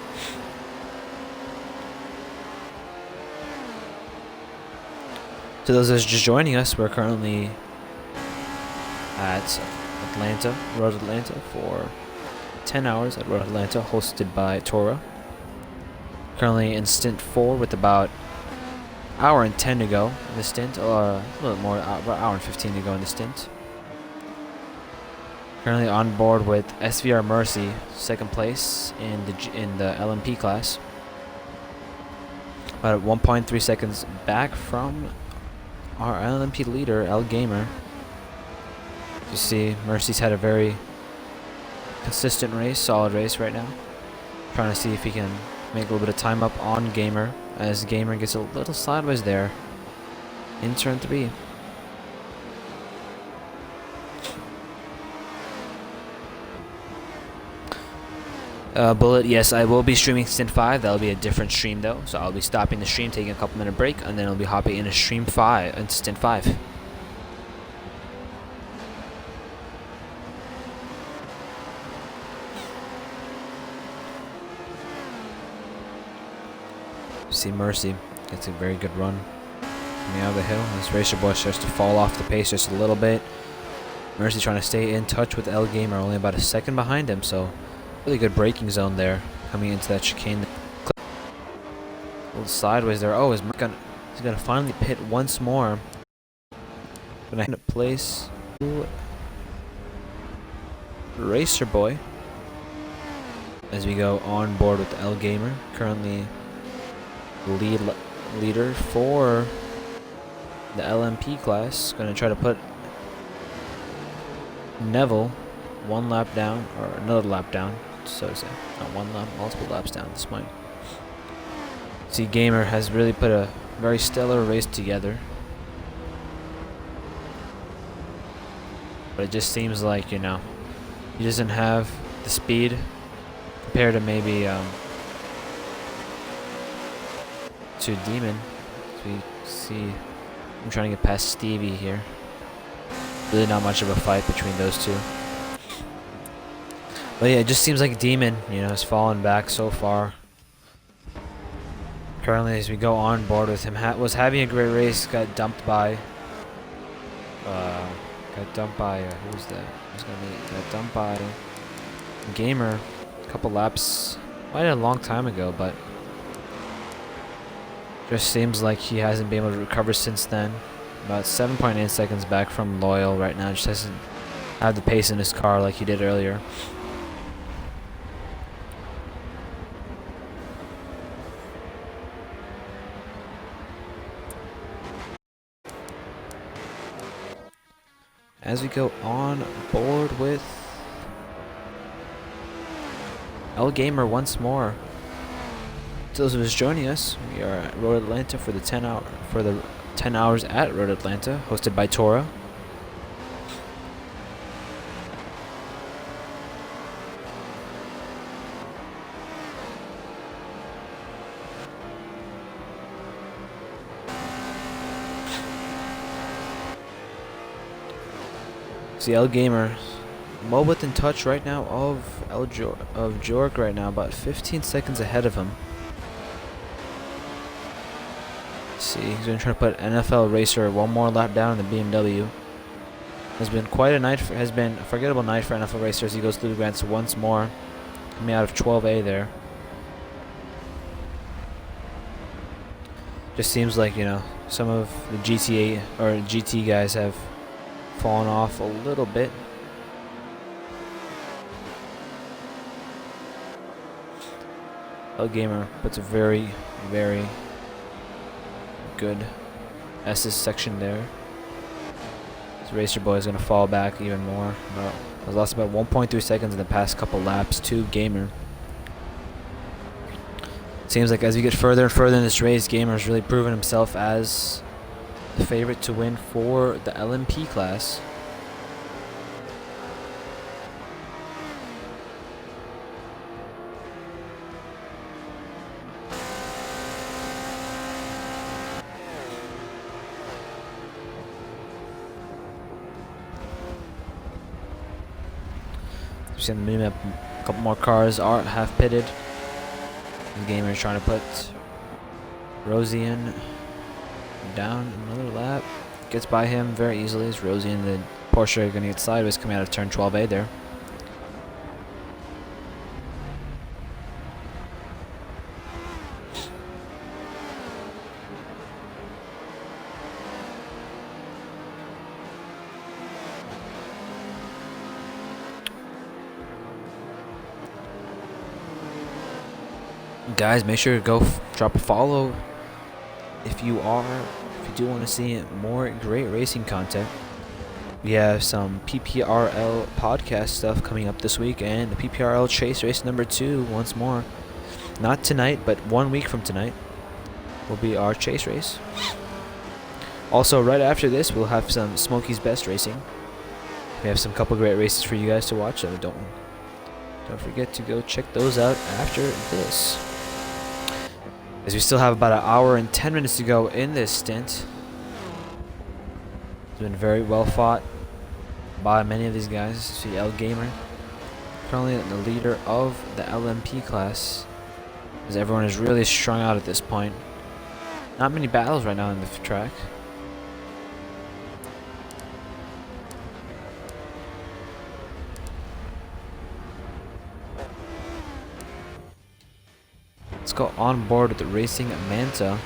To those that are just joining us, we're currently at Road Atlanta for 10 hours at Road Atlanta, hosted by TORA. Currently in stint 4 with about an hour and 10 to go in the stint, or a little more, about an hour and 15 to go in the stint. Currently on board with SVR Mercy, second place in the LMP class. About 1.3 seconds back from our LMP leader, L Gamer. You see, Mercy's had a very consistent race, solid race right now. Trying to see if he can make a little bit of time up on Gamer, as Gamer gets a little sideways there in turn 3. Bullet, yes, I will be streaming Stint 5. That'll be a different stream though, so I'll be stopping the stream, taking a couple minute break, and then I'll be hopping into stream 5 and Stint 5. See Mercy gets a very good run coming out of the hill. This Racer Boy starts to fall off the pace just a little bit. Mercy trying to stay in touch with L Gamer, only about a second behind him, so really good braking zone there coming into that chicane. A little sideways there. Oh, he's gonna finally pit once more. Gonna hand it place to Racer Boy as we go on board with L Gamer, currently leader for the LMP class. Gonna try to put Neville one lap down, or another lap down, so to say. Not one lap, multiple laps down at this point. See, Gamer has really put a very stellar race together, but it just seems like, you know, he doesn't have the speed compared to maybe to Demon. So we see I'm trying to get past Stevie here. Really not much of a fight between those two. But yeah, it just seems like Demon, you know, has fallen back so far. Currently, as we go on board with him, was having a great race. Got dumped by. Who's that? Got dumped by Gamer a couple laps. Might have a long time ago, but just seems like he hasn't been able to recover since then. About 7.8 seconds back from Loyal right now. Just doesn't have the pace in his car like he did earlier. As we go on board with L Gamer once more. To those of us joining us, we are at Road Atlanta for the 10 hours at Road Atlanta, hosted by TORA. See, L Gamer well within touch right now of Jork right now, about 15 seconds ahead of him. Let's see, he's going to try to put NFL Racer one more lap down in the BMW. Has been quite a night. Has been a forgettable night for NFL Racer as he goes through the grants once more, coming out of 12A there. Just seems like, you know, some of the GTA or GT guys have fallen off a little bit. El Gamer puts a very, very good S's section there. This Racer Boy is going to fall back even more. Has lost about 1.3 seconds in the past couple laps to Gamer. Seems like as we get further and further in this race, Gamer's really proven himself as the favorite to win for the LMP class. You see on the minimap, a couple more cars have pitted. The Gamer is trying to put Rosian down another lap. Gets by him very easily as Rosie and the Porsche are going to get sideways coming out of turn 12A there. Guys, make sure to go drop a follow if you do want to see more great racing content. We have some PPRL podcast stuff coming up this week, and the PPRL Chase Race number 2 once more. Not tonight, but 1 week from tonight will be our Chase Race. Also, right after this, we'll have some Smokey's Best Racing. We have some couple great races for you guys to watch, so don't forget to go check those out after this. As we still have about an hour and 10 minutes to go in this stint. It's been very well fought by many of these guys. See El Gamer currently the leader of the LMP class, as everyone is really strung out at this point. Not many battles right now in the track. Let's go on board with the Racing Manta.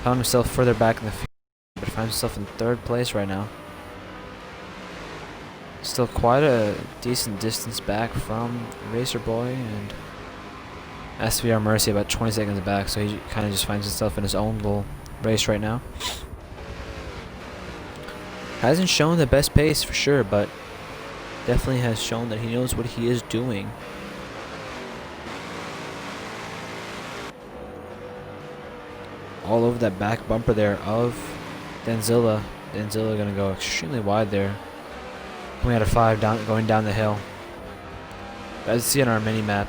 Found himself further back in the field, but finds himself in 3rd place right now. Still quite a decent distance back from Racer Boy and SVR Mercy, about 20 seconds back, so he kind of just finds himself in his own little race right now. Hasn't shown the best pace for sure, but definitely has shown that he knows what he is doing. All over that back bumper there of Denzilla. Denzilla gonna go extremely wide there. Coming out of 5, going down the hill. As you see on our mini map,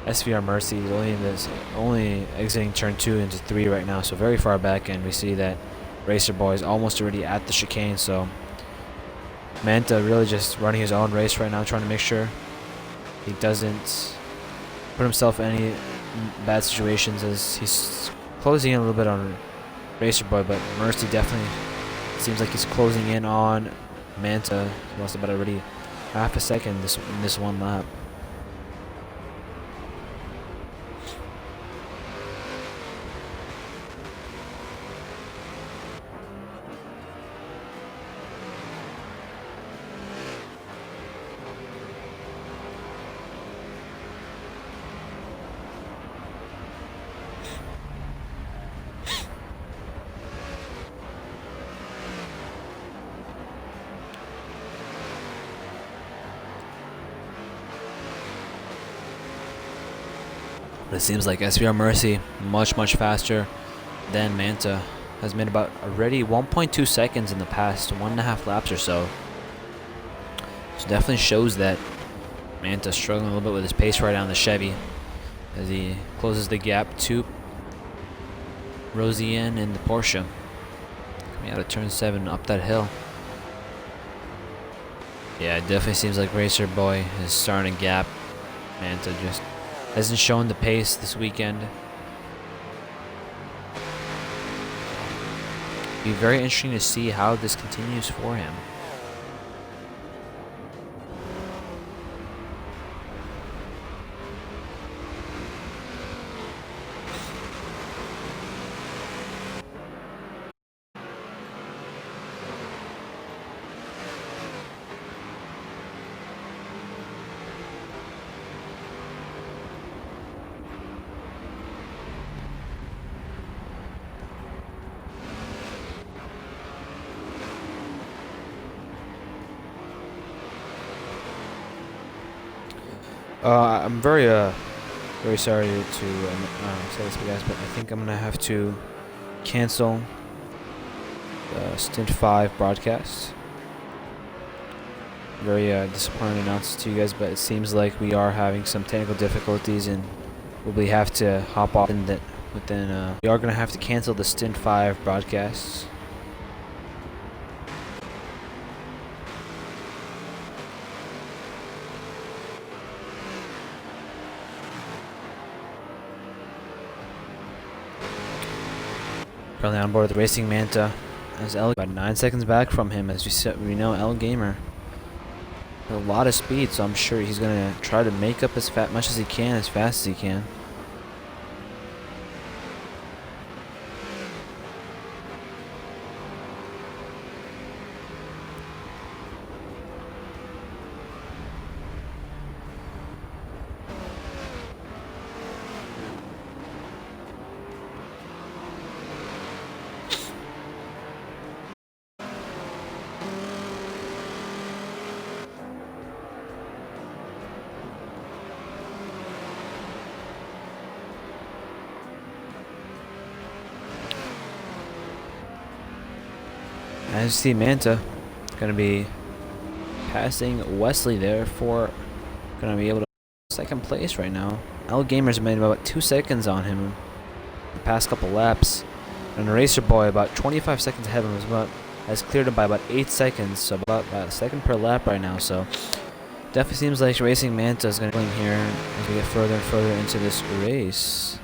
SVR Mercy is only exiting turn 2 into 3 right now, so very far back, and we see that Racer Boy is almost already at the chicane. So Manta really just running his own race right now, trying to make sure he doesn't put himself in any bad situations, as he's closing in a little bit on Racer Boy, but Mercy definitely seems like he's closing in on Manta. He lost about already half a second in this one lap. But it seems like SVR Mercy much faster than Manta. Has made about already 1.2 seconds in the past 1.5 laps or so. So definitely shows that Manta struggling a little bit with his pace right on the Chevy as he closes the gap to Rosian and the Porsche. Coming out of turn 7 up that hill. Yeah, it definitely seems like Racer Boy is starting to gap. Manta just hasn't shown the pace this weekend. Be very interesting to see how this continues for him. I'm very sorry to say this, guys, but I think I'm gonna have to cancel the Stint 5 broadcast. Very disappointed to announce to you guys, but it seems like we are having some technical difficulties, and we'll have to hop off. We are gonna have to cancel the Stint 5 broadcasts. Currently on board the Racing Manta, as L about 9 seconds back from him. As we know, L Gamer a lot of speed, so I'm sure he's gonna try to make up as much as he can, as fast as he can. As you see, Manta going to be passing Wesley there for going to be able to second place right now. L Gamer's made about 2 seconds on him the past couple laps, and Racer Boy about 25 seconds ahead of him has cleared him by about 8 seconds, so about a second per lap right now. So definitely seems like Racing Manta is going to be here as we get further and further into this race.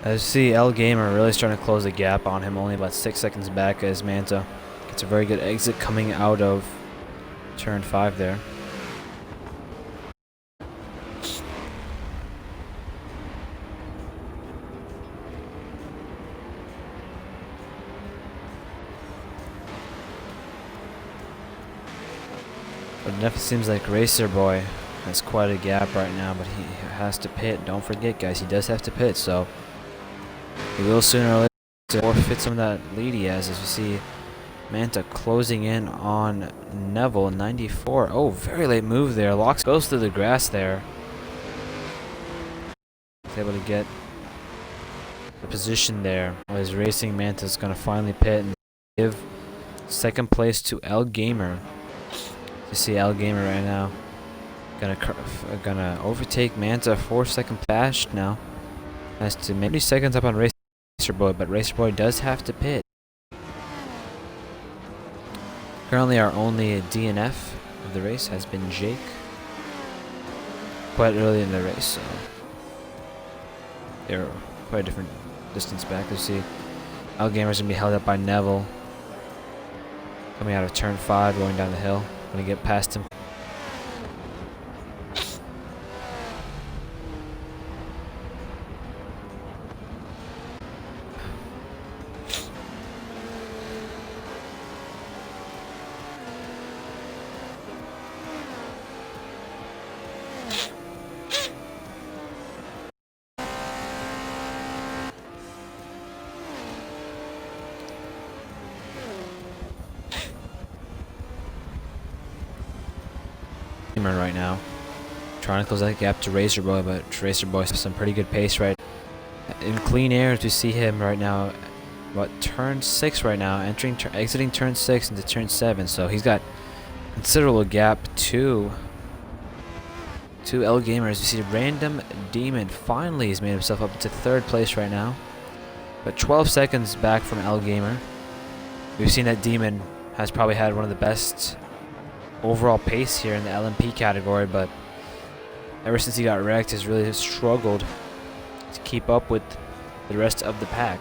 As you see, L Gamer really starting to close the gap on him, only about 6 seconds back as Manta gets a very good exit coming out of turn 5 there. But it definitely seems like Racer Boy has quite a gap right now, but he has to pit. Don't forget, guys, he does have to pit, so he will sooner or later forfeit some of that lead he has, as you see Manta closing in on Neville, 94. Oh, very late move there. Locks goes through the grass there. He's able to get the position there. As Racing Manta is going to finally pit and give second place to L Gamer. You see L Gamer right now gonna overtake Manta for second pass now. Has to make 30 seconds up on Racer Boy, but Racer Boy does have to pit. Currently our only DNF of the race has been Jake. Quite early in the race, so they're quite a different distance back. You see L Gamer's gonna be held up by Neville. Coming out of turn 5, going down the hill. Gonna get past him. Right now. Trying to close that gap to Racer Boy, but Racer Boy has some pretty good pace right in clean air. As we see him right now, about turn 6 right now, exiting turn 6 into turn 7. So he's got considerable gap to L Gamer. As you see, Random Demon finally has made himself up to 3rd place right now, but 12 seconds back from L Gamer. We've seen that Demon has probably had one of the best overall pace here in the LMP category, but ever since he got wrecked, has really struggled to keep up with the rest of the pack.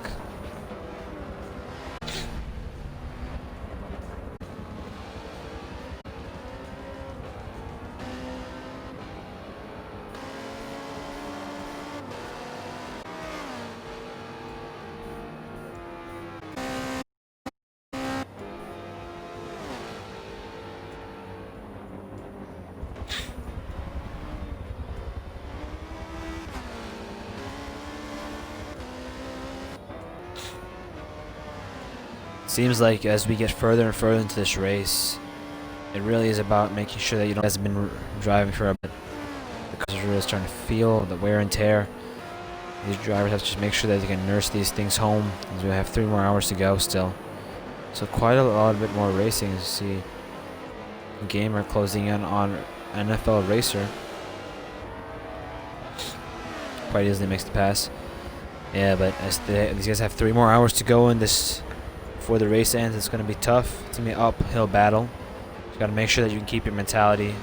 Seems like as we get further and further into this race, it really is about making sure that you don't have been driving for a bit. The cars are really starting to feel the wear and tear. These drivers have to just make sure that they can nurse these things home, as we have 3 more hours to go still. So quite a lot bit more racing. As you see Gamer closing in on NFL Racer. Quite easily makes the pass. Yeah, but as these guys have 3 more hours to go in this before the race ends, it's going to be tough. It's going to be an uphill battle. You got to make sure that you can keep your mentality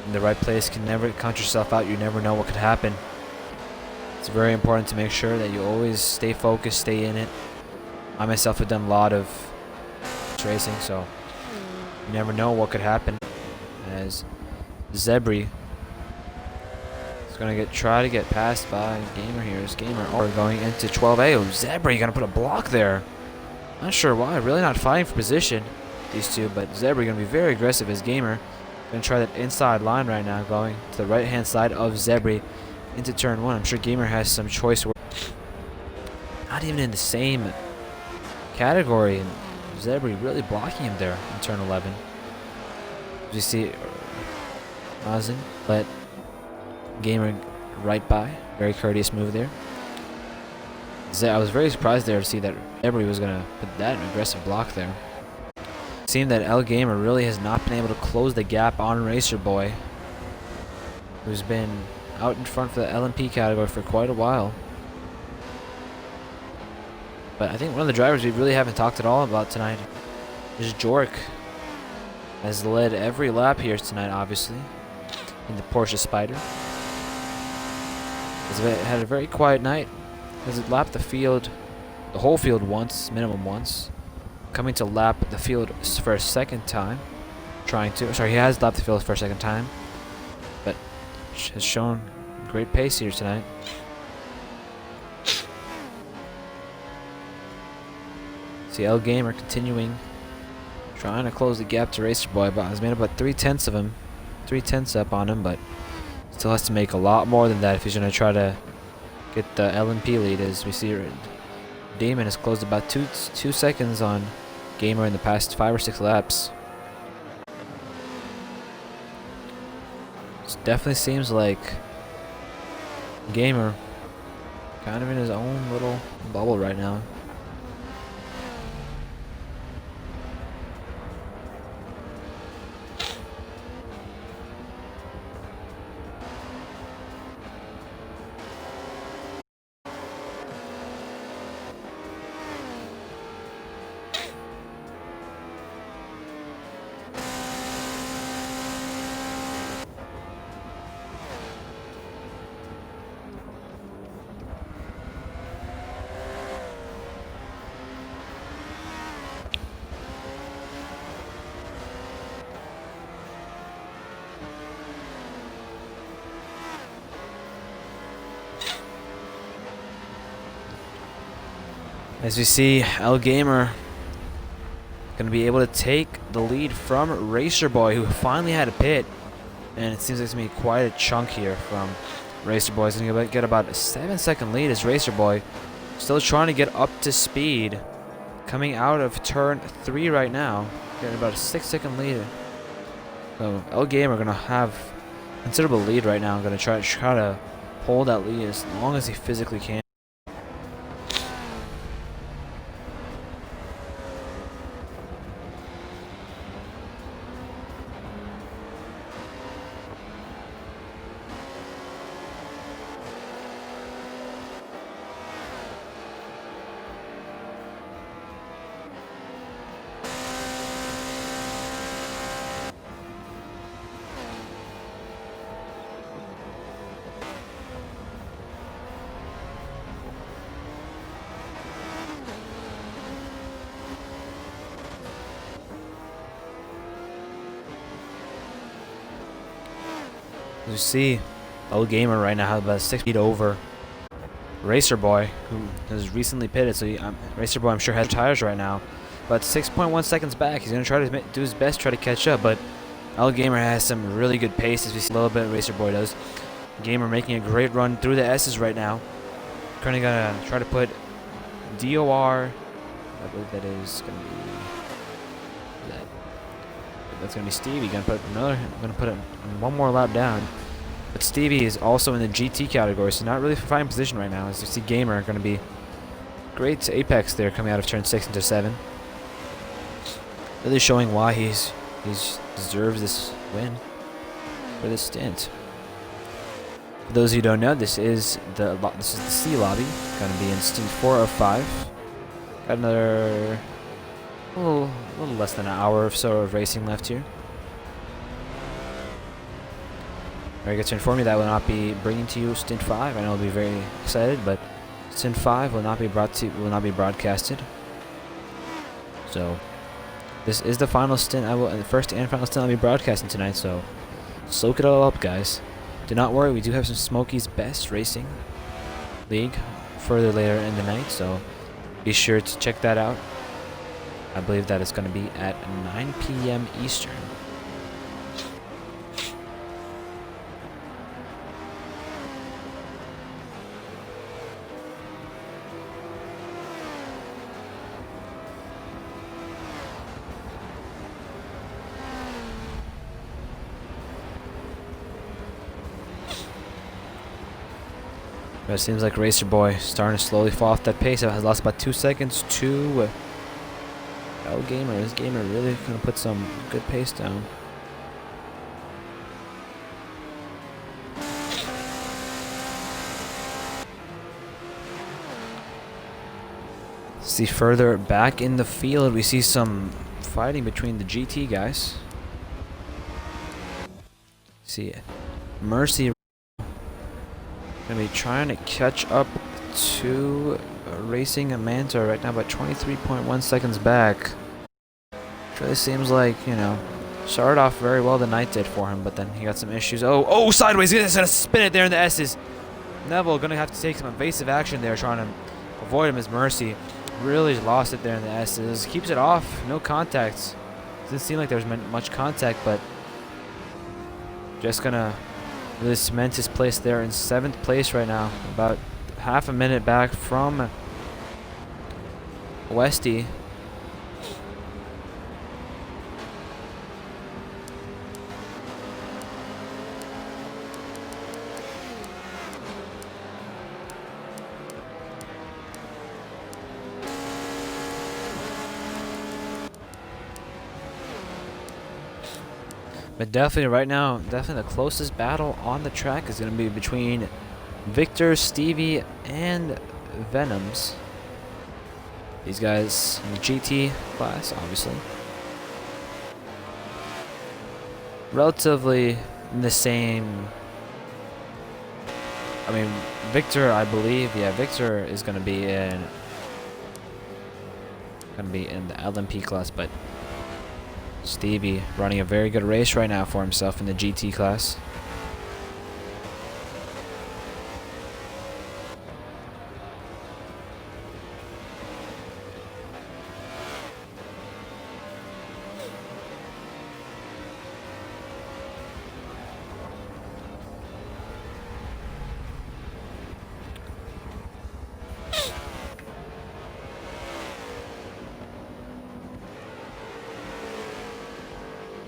in the right place. Can never count yourself out. You never know what could happen. It's very important to make sure that you always stay focused, stay in it. I myself have done a lot of racing, so you never know what could happen. As Zebri is going to try to get passed by Gamer here. Is Gamer going into 12A. Oh, Zebri going to put a block there. Not sure why. Really not fighting for position, these two, but Zebri going to be very aggressive as Gamer. Going to try that inside line right now, going to the right-hand side of Zebri into turn 1. I'm sure Gamer has some choice. Not even in the same category. And Zebri really blocking him there in turn 11. As you see, Mazen let Gamer right by. Very courteous move there. I was very surprised there to see that Zebri was going to put that aggressive block there. It seemed that L Gamer really has not been able to close the gap on Racer Boy, who's been out in front for the LMP category for quite a while. But I think one of the drivers we really haven't talked at all about tonight is Jork. Has led every lap here tonight, obviously, in the Porsche Spider. Has had a very quiet night. Has lapped the field, the whole field once, minimum once. Coming to lap the field for a second time. He has lapped the field for a second time, but has shown great pace here tonight. See L Gamer continuing, trying to close the gap to Racer Boy, but has made about 3/10 of him, 3/10 up on him, but still has to make a lot more than that if he's going to try to get the LMP lead. As we see, Damon has closed about 2 seconds on Gamer in the past 5 or 6 laps. It definitely seems like Gamer kind of in his own little bubble right now. As we see, L Gamer going to be able to take the lead from Racer Boy, who finally had a pit. And it seems like it's going to be quite a chunk here from Racer Boy. He's going to get about a 7-second lead as Racer Boy still trying to get up to speed. Coming out of turn 3 right now. Getting about a 6-second lead. So L Gamer going to have considerable lead right now. I'm gonna try to hold that lead as long as he physically can. As you see, Old Gamer right now has about 6 feet over Racer Boy, who has recently pitted. So Racer Boy, I'm sure, has tires right now, but 6.1 seconds back. He's gonna try to do his best, try to catch up. But Old Gamer has some really good pace, as we see a little bit. Racer Boy does. Gamer making a great run through the S's right now. Currently gonna try to put DOR. I believe that is gonna be that's gonna be Stevie. Gonna put one more lap down. But Stevie is also in the GT category, so not really fine position right now. As you see, Gamer gonna be great apex there, coming out of turn 6 into 7. Really showing why he's deserves this win for this stint. For those who don't know, this is the C lobby. Gonna be in stint 4 of 5. Got another a little less than an hour or so of racing left here. Very good to inform you that I will not be bringing to you stint 5. I know I'll be very excited, but stint 5 will not be broadcasted. So this is the final stint. The first and final stint I'll be broadcasting tonight. So soak it all up, guys. Do not worry, we do have some Smokey's Best Racing League further later in the night, so be sure to check that out. I believe that it's going to be at 9 p.m. Eastern. But it seems like Racer Boy starting to slowly fall off that pace. It has lost about 2 seconds to Gamer. This Gamer really gonna put some good pace down. See further back in the field, we see some fighting between the GT guys. See Mercy gonna be trying to catch up to Racing a Manta right now, but 23.1 seconds back. Really seems like, you know, started off very well, the night did for him, but then he got some issues. Oh, sideways. He's gonna spin it there in the S's. Neville gonna have to take some evasive action there, trying to avoid him as Mercy. Really lost it there in the S's. Keeps it off. No contact. Doesn't seem like there's much contact, but just gonna really cement his place there in 7th place right now. About half a minute back from Westy. But definitely right now, definitely the closest battle on the track is going to be between Victor, Stevie, and Venoms. These guys in the GT class, obviously. Relatively in the same... I mean, Victor, I believe, yeah, Victor is going to be in the LMP class, but Stevie running a very good race right now for himself in the GT class.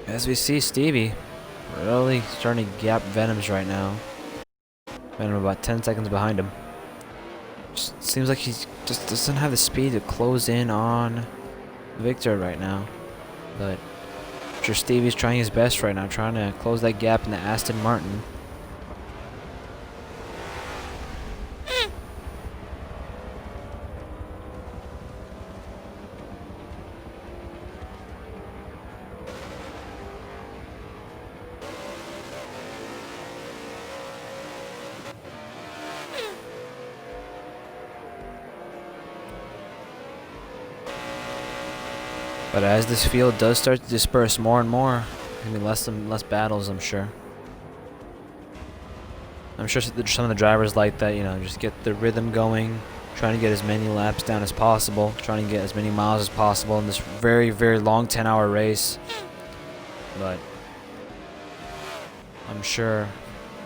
As we see Stevie Really starting to gap Venom's right now. Venom about 10 seconds behind him. Just seems like he just doesn't have the speed to close in on Victor right now. But I'm sure Stevie's trying his best right now, trying to close that gap in the Aston Martin. But as this field does start to disperse more and more, I mean less and less battles, I'm sure. I'm sure some of the drivers like that, you know, just get the rhythm going, trying to get as many laps down as possible, trying to get as many miles as possible in this very, very long 10-hour race. But I'm sure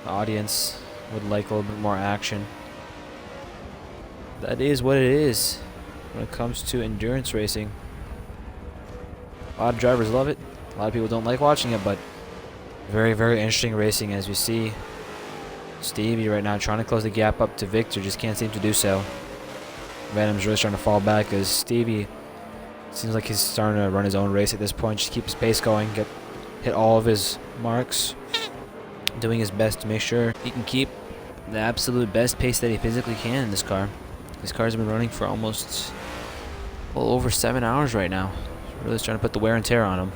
the audience would like a little bit more action. That is what it is when it comes to endurance racing. A lot of drivers love it. A lot of people don't like watching it, but very, very interesting racing as we see Stevie right now trying to close the gap up to Victor, just can't seem to do so. Venom's really starting to fall back as Stevie seems like he's starting to run his own race at this point. Just keep his pace going, hit all of his marks, doing his best to make sure he can keep the absolute best pace that he physically can in this car. This car's been running for almost well over 7 hours right now. Really starting to put the wear and tear on him.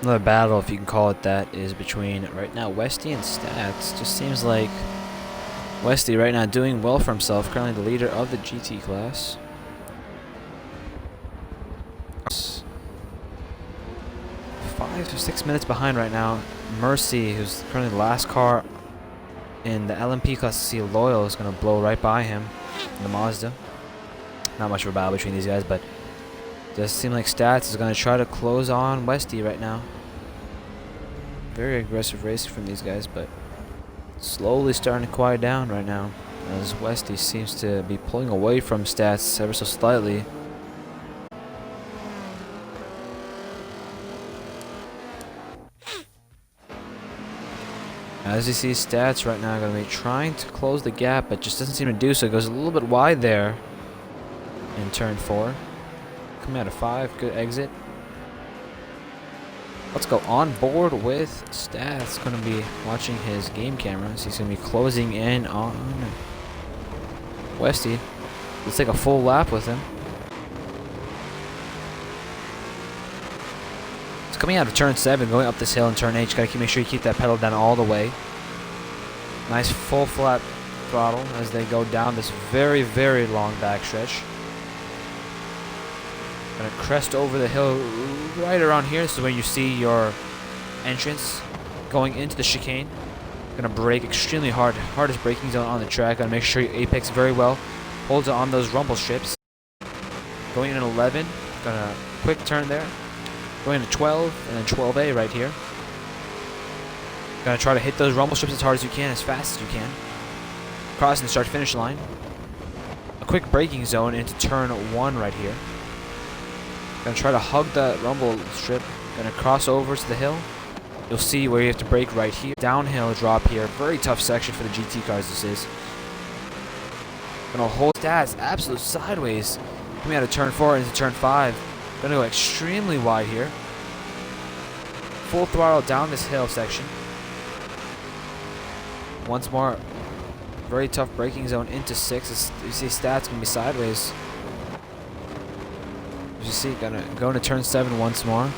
Another battle, if you can call it that, is between right now Westy and Stats. Just seems like Westy right now doing well for himself, currently the leader of the GT class. 5 to 6 minutes behind right now. Mercy, who's currently the last car in the LMP class to see Loyal, is going to blow right by him in the Mazda. Not much of a battle between these guys, but does seem like Stats is going to try to close on Westy right now. Very aggressive racing from these guys, but slowly starting to quiet down right now as Westy seems to be pulling away from Stats ever so slightly. As you see, Stats right now going to be trying to close the gap, but just doesn't seem to do so. It goes a little bit wide there in turn 4. Coming out of 5, good exit. Let's go on board with Stats. Going to be watching his game cameras. He's going to be closing in on Westy. Let's take a full lap with him. It's coming out of turn 7, going up this hill in turn 8. You got to make sure you keep that pedal down all the way. Nice full flat throttle as they go down this very, very long backstretch. Gonna crest over the hill right around here. This is where you see your entrance going into the chicane. Gonna brake extremely hard. Hardest braking zone on the track. Gotta make sure you apex very well. Holds it on those rumble strips. Going in 11. Gonna quick turn there. Going to 12 and then 12A right here. Gonna try to hit those rumble strips as hard as you can, as fast as you can. Crossing the start finish line. A quick braking zone into turn 1 right here. Gonna try to hug that rumble strip. Gonna cross over to the hill. You'll see where you have to brake right here. Downhill drop here. Very tough section for the GT cars this is. Gonna hold Stats absolute sideways. Coming out of turn 4 into turn 5. Gonna go extremely wide here. Full throttle down this hill section. once more. Very tough braking zone into 6. You see stats gonna be sideways. As you see, gonna go into turn 7 once more.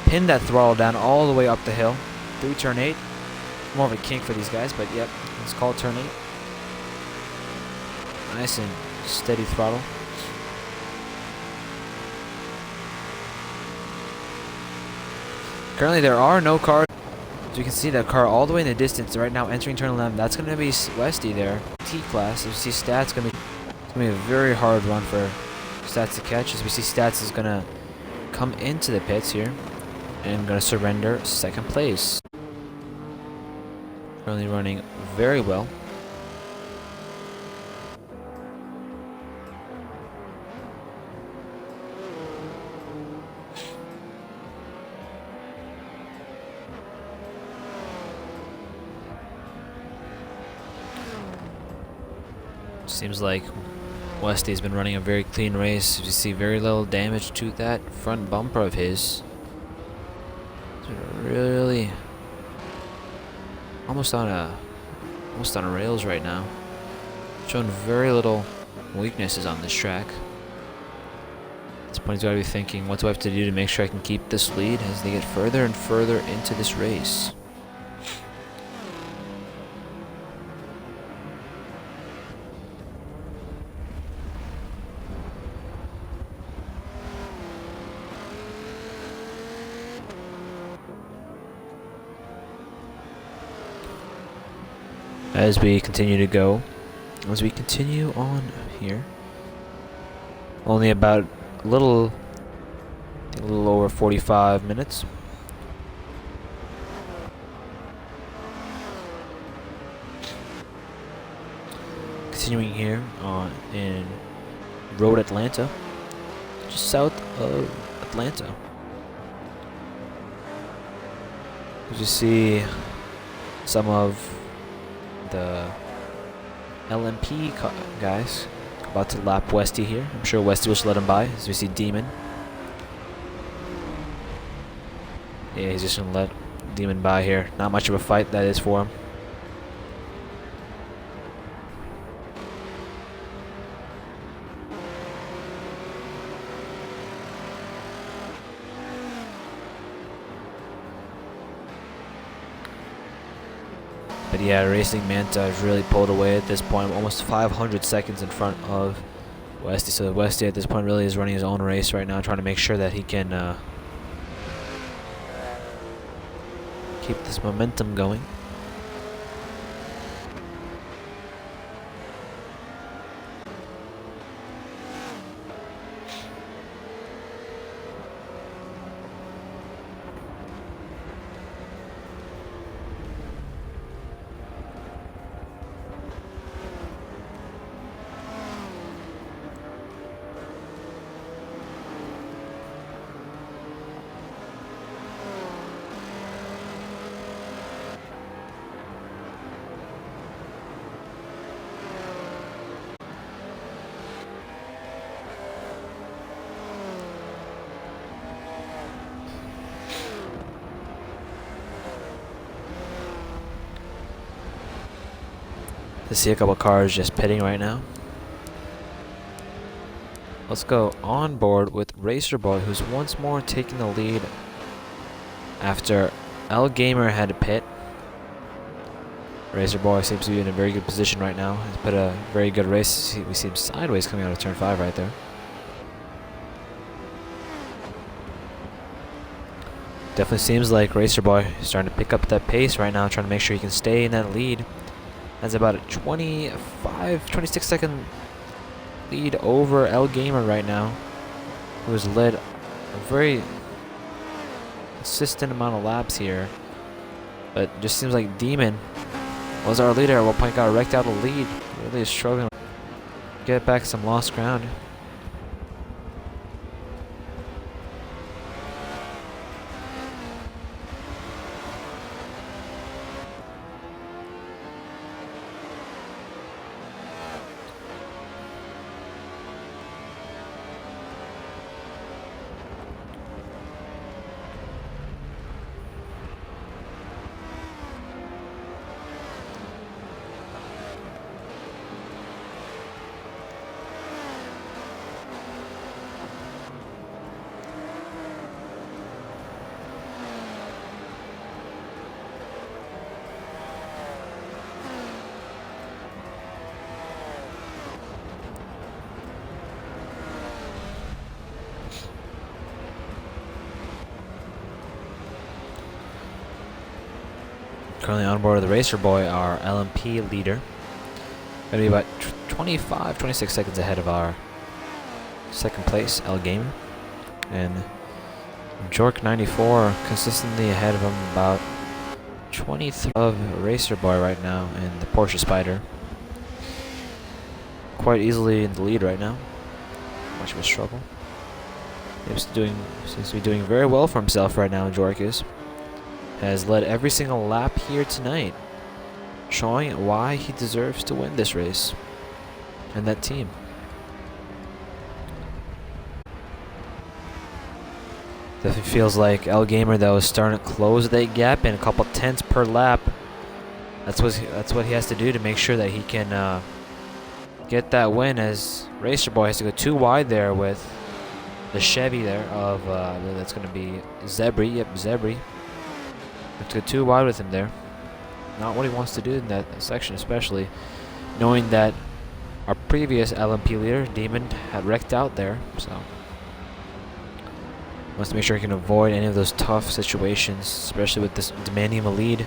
Pin that throttle down all the way up the hill. Through turn 8. More of a kink for these guys, but yep, it's called turn 8. Nice and steady throttle. Currently there are no cars. As you can see that car all the way in the distance right now entering turn 11. That's going to be Westy there. T-Class. As you see Stats going to be a very hard run for Stats to catch. As we see Stats is going to come into the pits here and going to surrender 2nd place. Currently running very well. Seems like Westy's been running a very clean race. You see very little damage to that front bumper of his. It's been really almost on rails right now. Showing very little weaknesses on this track. At this point he's got to be thinking, what do I have to do to make sure I can keep this lead as they get further and further into this race. As we continue to go, as we continue on here, only about a little over 45 minutes. Continuing here on in Road Atlanta, just south of Atlanta. You see some of the LMP guys about to lap Westy here. I'm sure Westy will just let him by. As we see Demon. Yeah, he's just gonna let Demon by here. Not much of a fight that is for him. But yeah, Racing Manta has really pulled away at this point, almost 500 seconds in front of Westy. So Westy at this point really is running his own race right now, trying to make sure that he can keep this momentum going. To see a couple cars just pitting right now. Let's go on board with Racer Boy, who's once more taking the lead after L Gamer had to pit. Racer Boy seems to be in a very good position right now. He's put a very good race. We see him sideways coming out of turn 5 right there. Definitely seems like Racer Boy is starting to pick up that pace right now, trying to make sure he can stay in that lead. Has about a 26 second lead over L Gamer right now, who has led a very consistent amount of laps here. But it just seems like Demon was our leader. At one point got wrecked out of the lead. Really is struggling to get back some lost ground. Currently on board of the Racer Boy, our LMP leader. Gonna be about 25, 26 seconds ahead of our second place, L Gamer. And Jork 94 consistently ahead of him, about 23 of Racer Boy right now, and the Porsche Spider. Quite easily in the lead right now. Much of a struggle. Seems to be doing very well for himself right now, Jork is. Has led every single lap here tonight, showing why he deserves to win this race and that team. Definitely feels like L Gamer though is starting to close that gap in a couple tenths per lap. That's what he has to do to make sure that he can get that win, as Racer Boy has to go too wide there with the Chevy there of that's going to be Zebri. Yep, Zebri. Have to go too wide with him there. Not what he wants to do in that section, especially knowing that our previous LMP leader, Demon, had wrecked out there. So wants to make sure he can avoid any of those tough situations, especially with this demanding him a lead.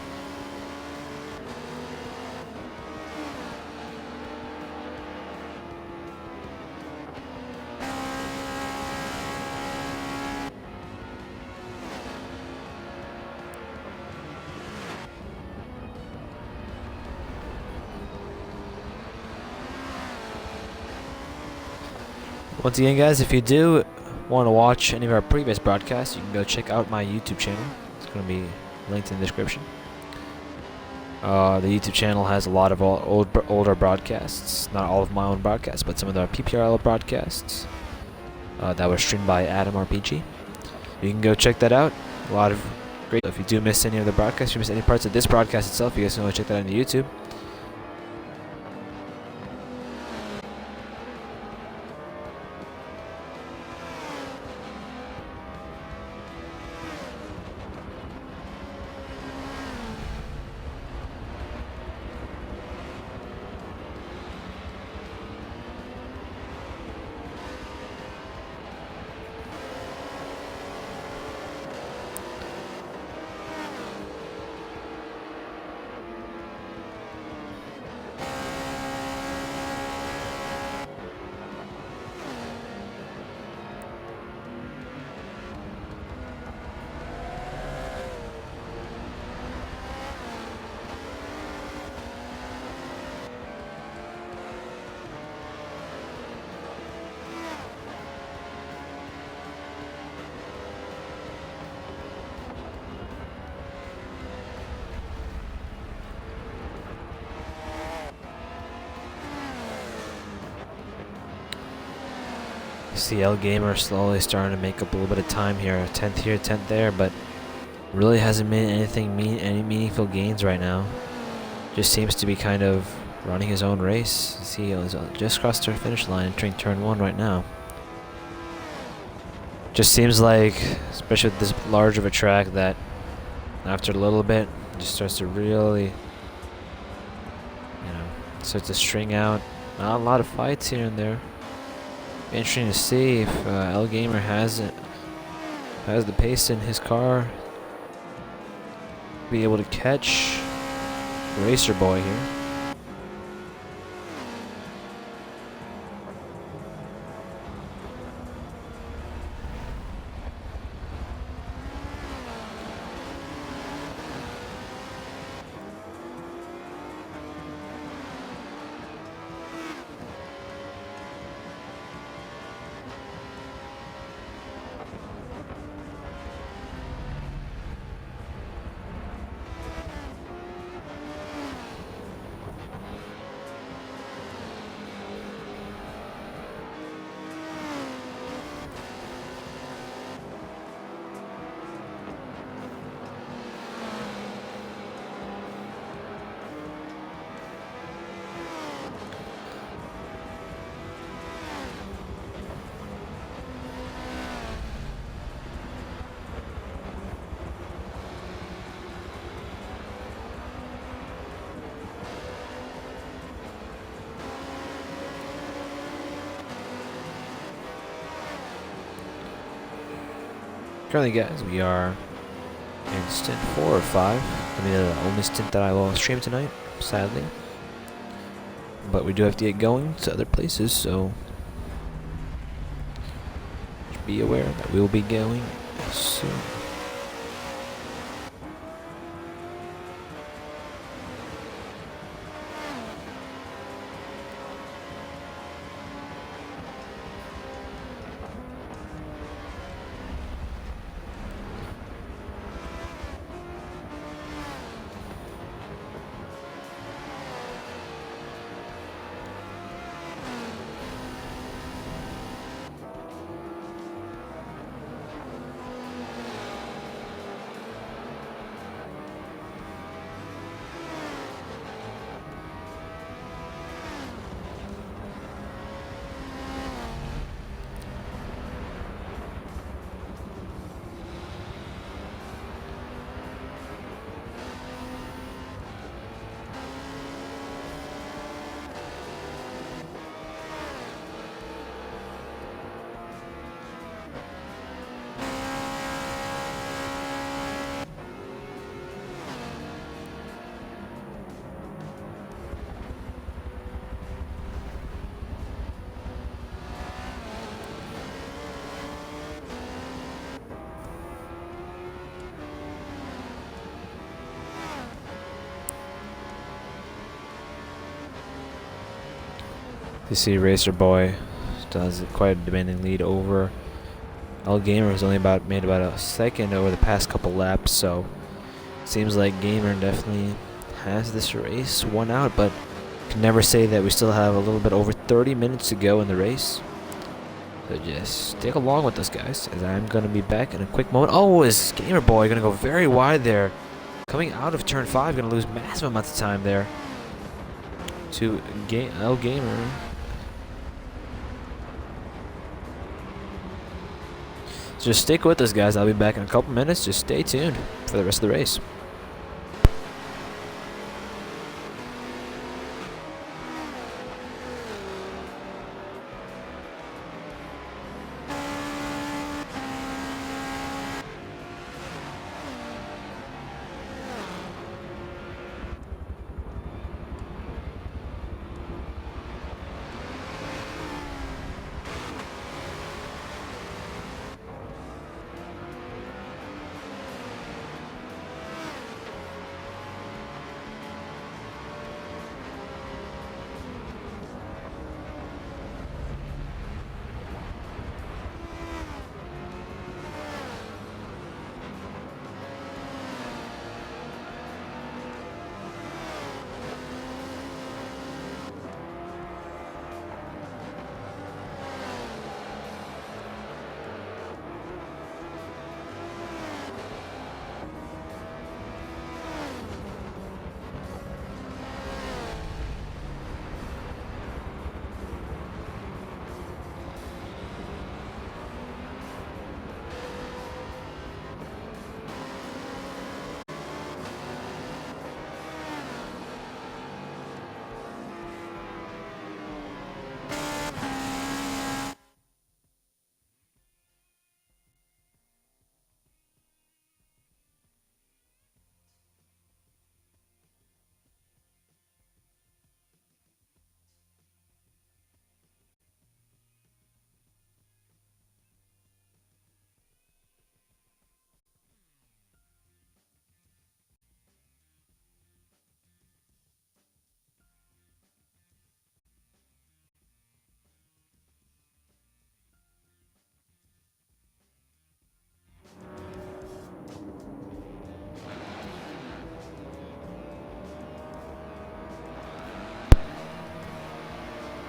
Once again, guys, if you do want to watch any of our previous broadcasts, you can go check out my YouTube channel. It's going to be linked in the description. The YouTube channel has a lot of older broadcasts. Not all of my own broadcasts, but some of the PPRL broadcasts that were streamed by Adam RPG. You can go check that out. A lot of great. If you do miss any of the broadcasts, you miss any parts of this broadcast itself, you guys can go check that out on YouTube. See L Gamer slowly starting to make up a little bit of time here. 10th here, 10th there, but really hasn't made any meaningful gains right now. Just seems to be kind of running his own race. See, he's just crossed the finish line, entering turn 1 right now. Just seems like, especially with this large of a track, that after a little bit, just starts to really, starts to string out. Not a lot of fights here and there. Interesting to see if L Gamer has the pace in his car, be able to catch Racer Boy here. Currently, guys, we are in stint 4 or 5. I mean, the only stint that I will stream tonight, sadly. But we do have to get going to other places, so just be aware that we will be going soon. You see Racer Boy still has quite a demanding lead over L Gamer, who's only made about a second over the past couple laps, so seems like Gamer definitely has this race won out, but can never say that we still have a little bit over 30 minutes to go in the race. So just stick along with us, guys, as I'm going to be back in a quick moment. Oh, is Gamer Boy going to go very wide there? Coming out of turn 5, going to lose massive amounts of time there to L Gamer. Just stick with us, guys. I'll be back in a couple minutes. Just stay tuned for the rest of the race.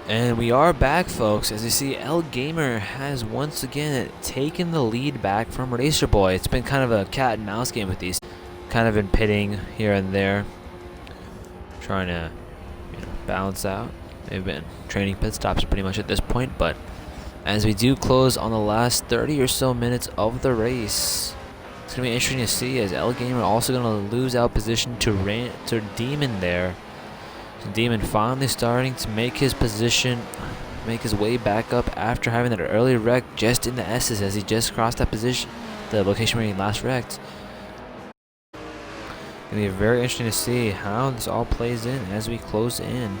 And we are back, folks. As you see, L Gamer has once again taken the lead back from Racer Boy. It's been kind of a cat and mouse game with these. Kind of been pitting here and there, trying to balance out. They've been training pit stops pretty much at this point, but as we do close on the last 30 or so minutes of the race, it's going to be interesting to see, as L Gamer also going to lose out position to Demon there. Demon finally starting to make his position, make his way back up after having that early wreck just in the S's as he just crossed that position, the location where he last wrecked. Gonna be very interesting to see how this all plays in as we close in.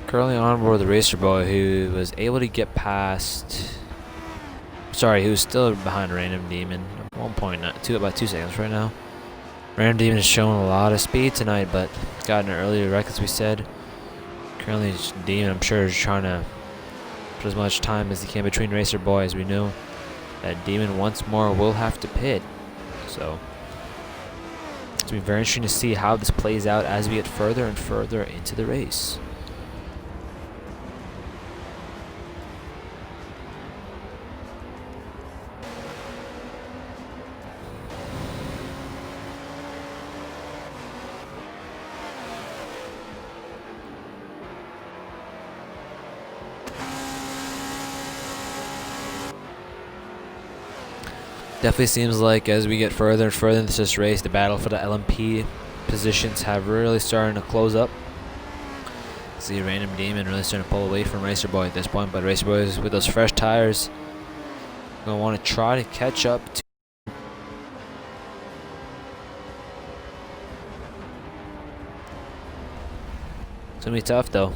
Currently on board the Racer Boy, who was able to get past. Sorry, he was still behind Random Demon. 1.2, about 2 seconds right now. Random Demon has shown a lot of speed tonight, but got an earlier wreck, as we said. Currently, Demon, I'm sure, is trying to put as much time as he can between Racer Boy, as we know that Demon once more will have to pit. So it's going to be very interesting to see how this plays out as we get further and further into the race. Definitely seems like as we get further and further into this race, the battle for the LMP positions have really starting to close up. See Random Demon really starting to pull away from Racer Boy at this point, but Racer Boy is with those fresh tires gonna want to try to catch up to. It's gonna be tough though.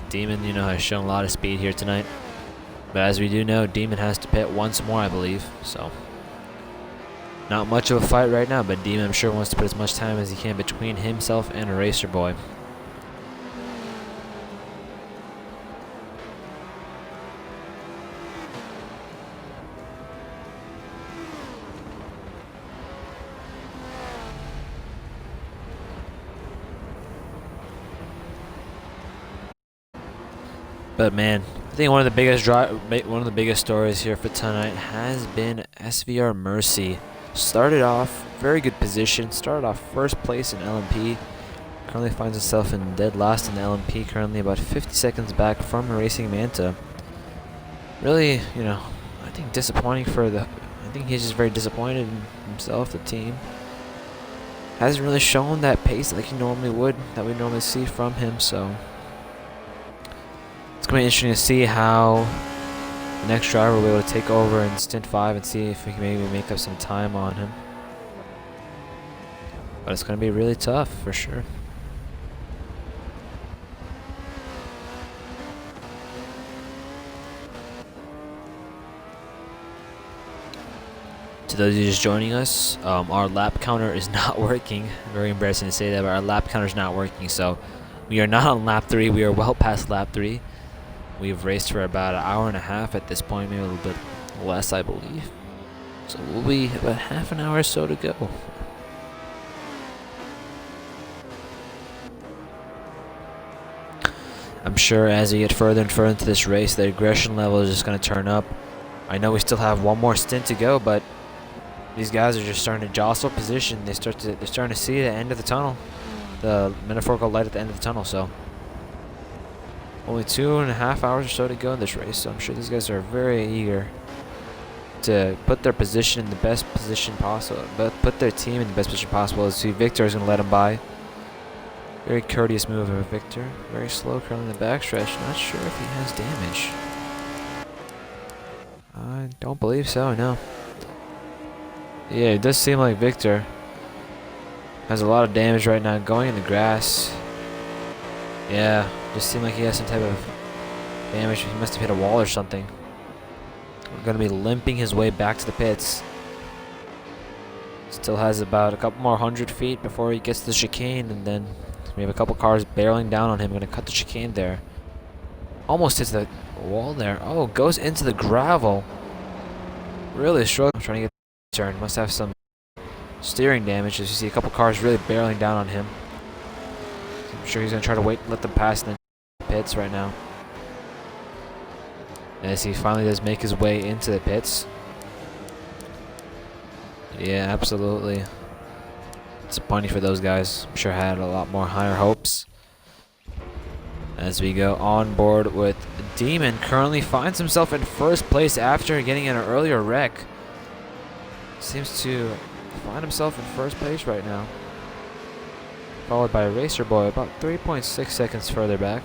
Demon, has shown a lot of speed here tonight, but as we do know, Demon has to pit once more, I believe. So not much of a fight right now, but Demon, I'm sure, wants to put as much time as he can between himself and a Racer Boy. But man, I think one of the biggest stories here for tonight has been SVR Mercy. Started off very good position. Started off first place in LMP. Currently finds himself in dead last in the LMP. Currently about 50 seconds back from Racing Manta. Really, I think disappointing for the. I think he's just very disappointed in himself. The team hasn't really shown that pace like he normally would, that we normally see from him. So it's going to be interesting to see how the next driver will be able to take over in Stint 5 and see if we can maybe make up some time on him. But it's going to be really tough for sure. To those of you just joining us, our lap counter is not working. Very embarrassing to say that, but our lap counter is not working. So we are not on lap 3. We are well past lap 3. We've raced for about an hour and a half at this point, maybe a little bit less, I believe. So we'll be about half an hour or so to go. I'm sure as we get further and further into this race, the aggression level is just going to turn up. I know we still have one more stint to go, but these guys are just starting to jostle position. They're starting to see the end of the tunnel, the metaphorical light at the end of the tunnel. So only 2.5 hours or so to go in this race, so I'm sure these guys are very eager to put their position in the best position possible, but put their team in the best position possible. As see, Victor is going to let him by. Very courteous move of Victor. Very slow currently in the backstretch. Not sure if he has damage. I don't believe so, no. Yeah, it does seem like Victor has a lot of damage right now going in the grass. Yeah, just seemed like he has some type of damage. He must have hit a wall or something. We're going to be limping his way back to the pits. Still has about a couple more 100 feet before he gets to the chicane, and then we have a couple cars barreling down on him. Going to cut the chicane there. Almost hits the wall there. Oh, goes into the gravel. Really struggling trying to get the turn. Must have some steering damage as you see a couple cars really barreling down on him. I'm sure he's going to try to let them pass in the pits right now. As he finally does make his way into the pits. Yeah, absolutely. Disappointing for those guys. I'm sure had a lot more higher hopes. As we go on board with Demon, currently finds himself in first place after getting in an earlier wreck. Seems to find himself in first place right now. Followed by Racer Boy about 3.6 seconds further back.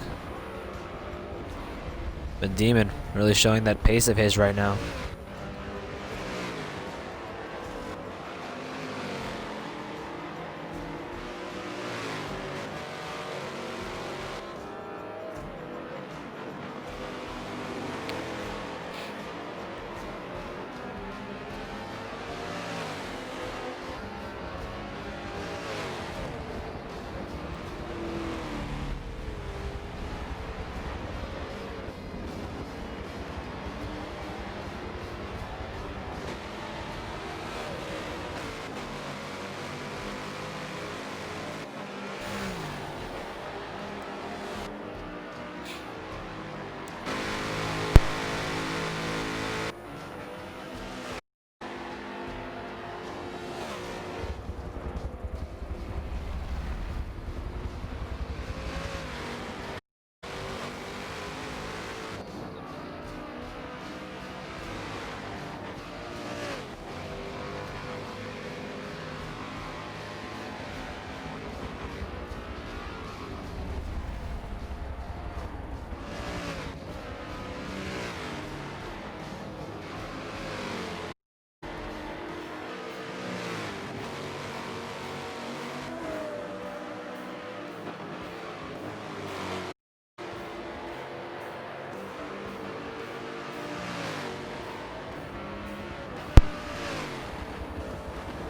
But Demon really showing that pace of his right now.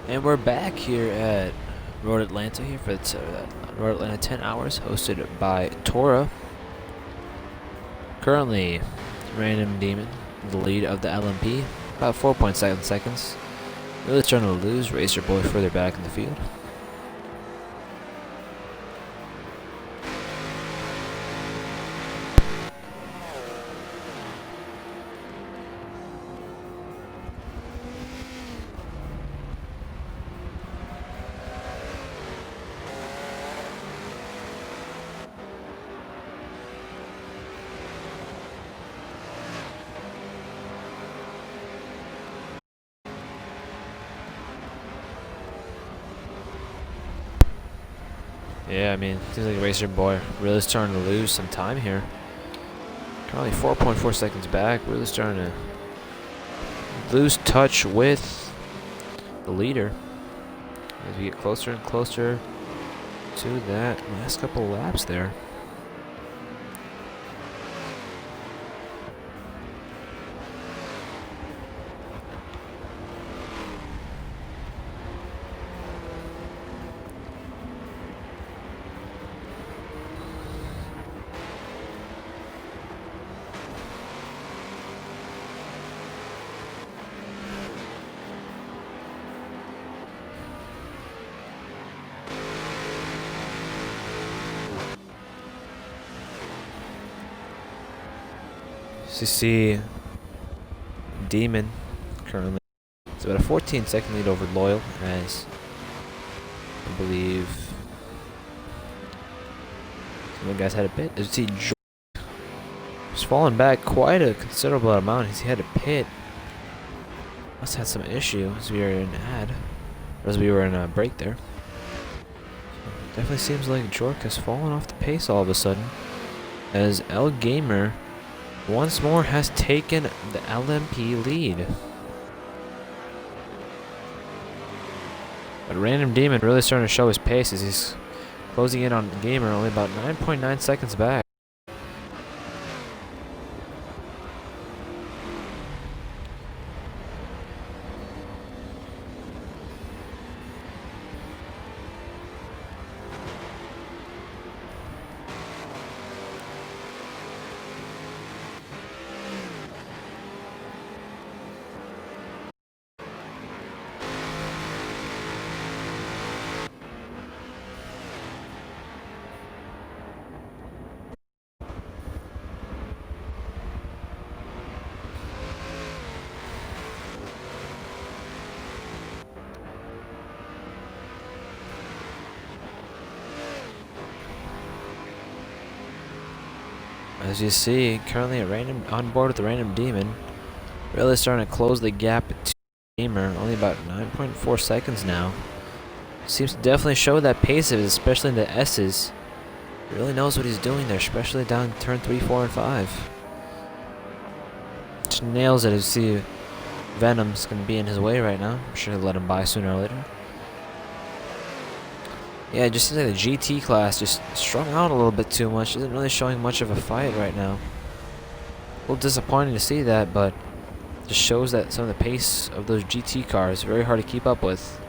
And we're back here at Road Atlanta here for Road Atlanta 10 hours, hosted by TORA. Currently, Random Demon, the lead of the LMP, about 4.7 seconds. Really starting to lose Racer Boy further back in the field. Yeah, I mean, seems like Racer Boy really starting to lose some time here. Currently 4.4 seconds back, really starting to lose touch with the leader as we get closer and closer to that last couple laps there. So you see Demon currently, it's about a 14-second lead over Loyal, as I believe some of the guys had a bit. As you see, Jork was falling back quite a considerable amount. He had to pit. Must have had some issue as we were in ad, or as we were in a break there. So definitely seems like Jork has fallen off the pace all of a sudden, as L Gamer once more has taken the LMP lead. But Random Demon really starting to show his pace as he's closing in on Gamer, only about 9.9 seconds back. As you see, currently on board with the random demon. Really starting to close the gap to gamer. Only about 9.4 seconds now. Seems to definitely show that pace of it, especially in the S's. Really knows what he's doing there, especially down turn 3, 4, and 5. Just nails it. As you see, Venom's going to be in his way right now. I'm sure he'll let him by sooner or later. Yeah, it just seems like the GT class just strung out a little bit too much. Isn't really showing much of a fight right now. A little disappointing to see that, but just shows that some of the pace of those GT cars is very hard to keep up with.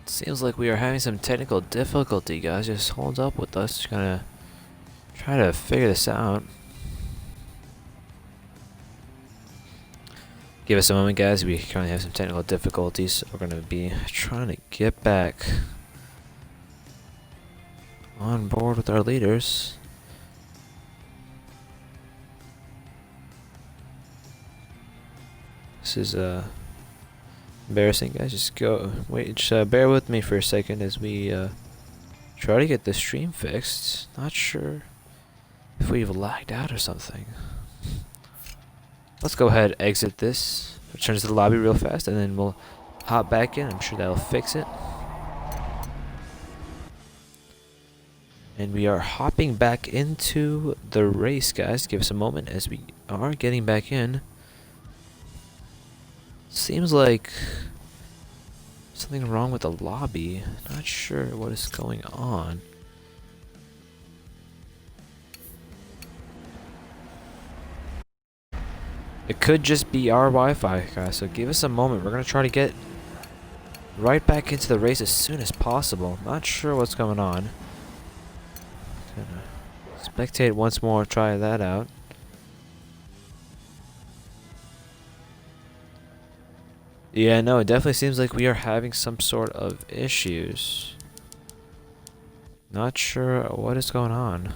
Seems like we are having some technical difficulty, guys. Just hold up with us. Just gonna try to figure this out. Give us a moment, guys. We currently have some technical difficulties. We're gonna be trying to get back on board with our leaders. This is embarrassing, guys. Just bear with me for a second as we try to get the stream fixed. Not sure if we've lagged out or something. Let's go ahead and exit this. Return to the lobby real fast, and then we'll hop back in. I'm sure that'll fix it. And we are hopping back into the race, guys. Give us a moment as we are getting back in. Seems like something wrong with the lobby. Not sure what is going on. It could just be our Wi-Fi, guys, so give us a moment. We're going to try to get right back into the race as soon as possible. Not sure what's going on. Gonna spectate once more, try that out. Yeah, no, it definitely seems like we are having some sort of issues. Not sure what is going on.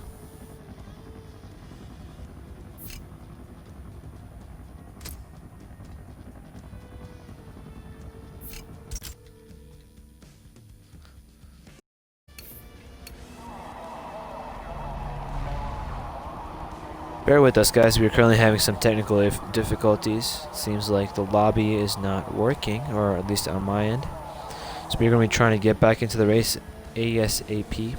Bear with us, guys. We are currently having some technical difficulties. Seems like the lobby is not working, or at least on my end. So we're going to be trying to get back into the race ASAP.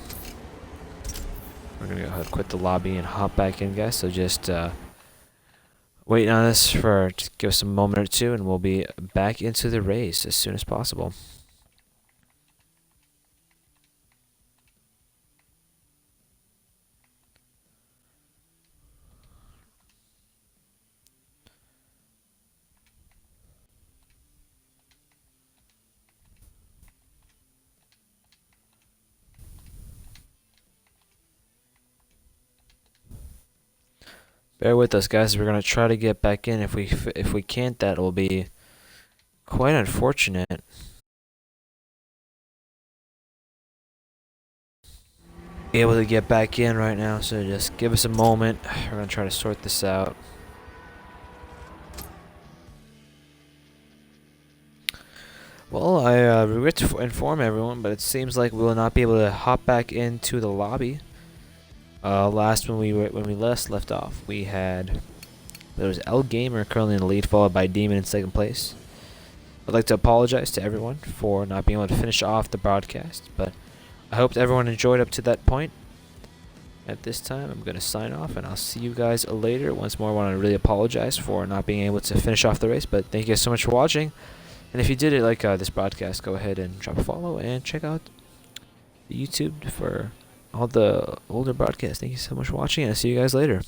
We're going to go ahead and quit the lobby and hop back in, guys. So just waiting on this for to give us a moment or two, and we'll be back into the race as soon as possible. Bear with us, guys. We're gonna try to get back in. If we can't, that will be quite unfortunate. Be able to get back in right now, so just give us a moment. We're gonna try to sort this out. Well, I regret to inform everyone, but it seems like we will not be able to hop back into the lobby. When we last left off, there was L Gamer currently in the lead, followed by Demon in second place. I'd like to apologize to everyone for not being able to finish off the broadcast, but I hope everyone enjoyed up to that point. At this time, I'm going to sign off, and I'll see you guys later. Once more, I want to really apologize for not being able to finish off the race, but thank you guys so much for watching. And if you did it like this broadcast, go ahead and drop a follow and check out YouTube for all the older broadcasts. Thank you so much for watching, and I'll see you guys later.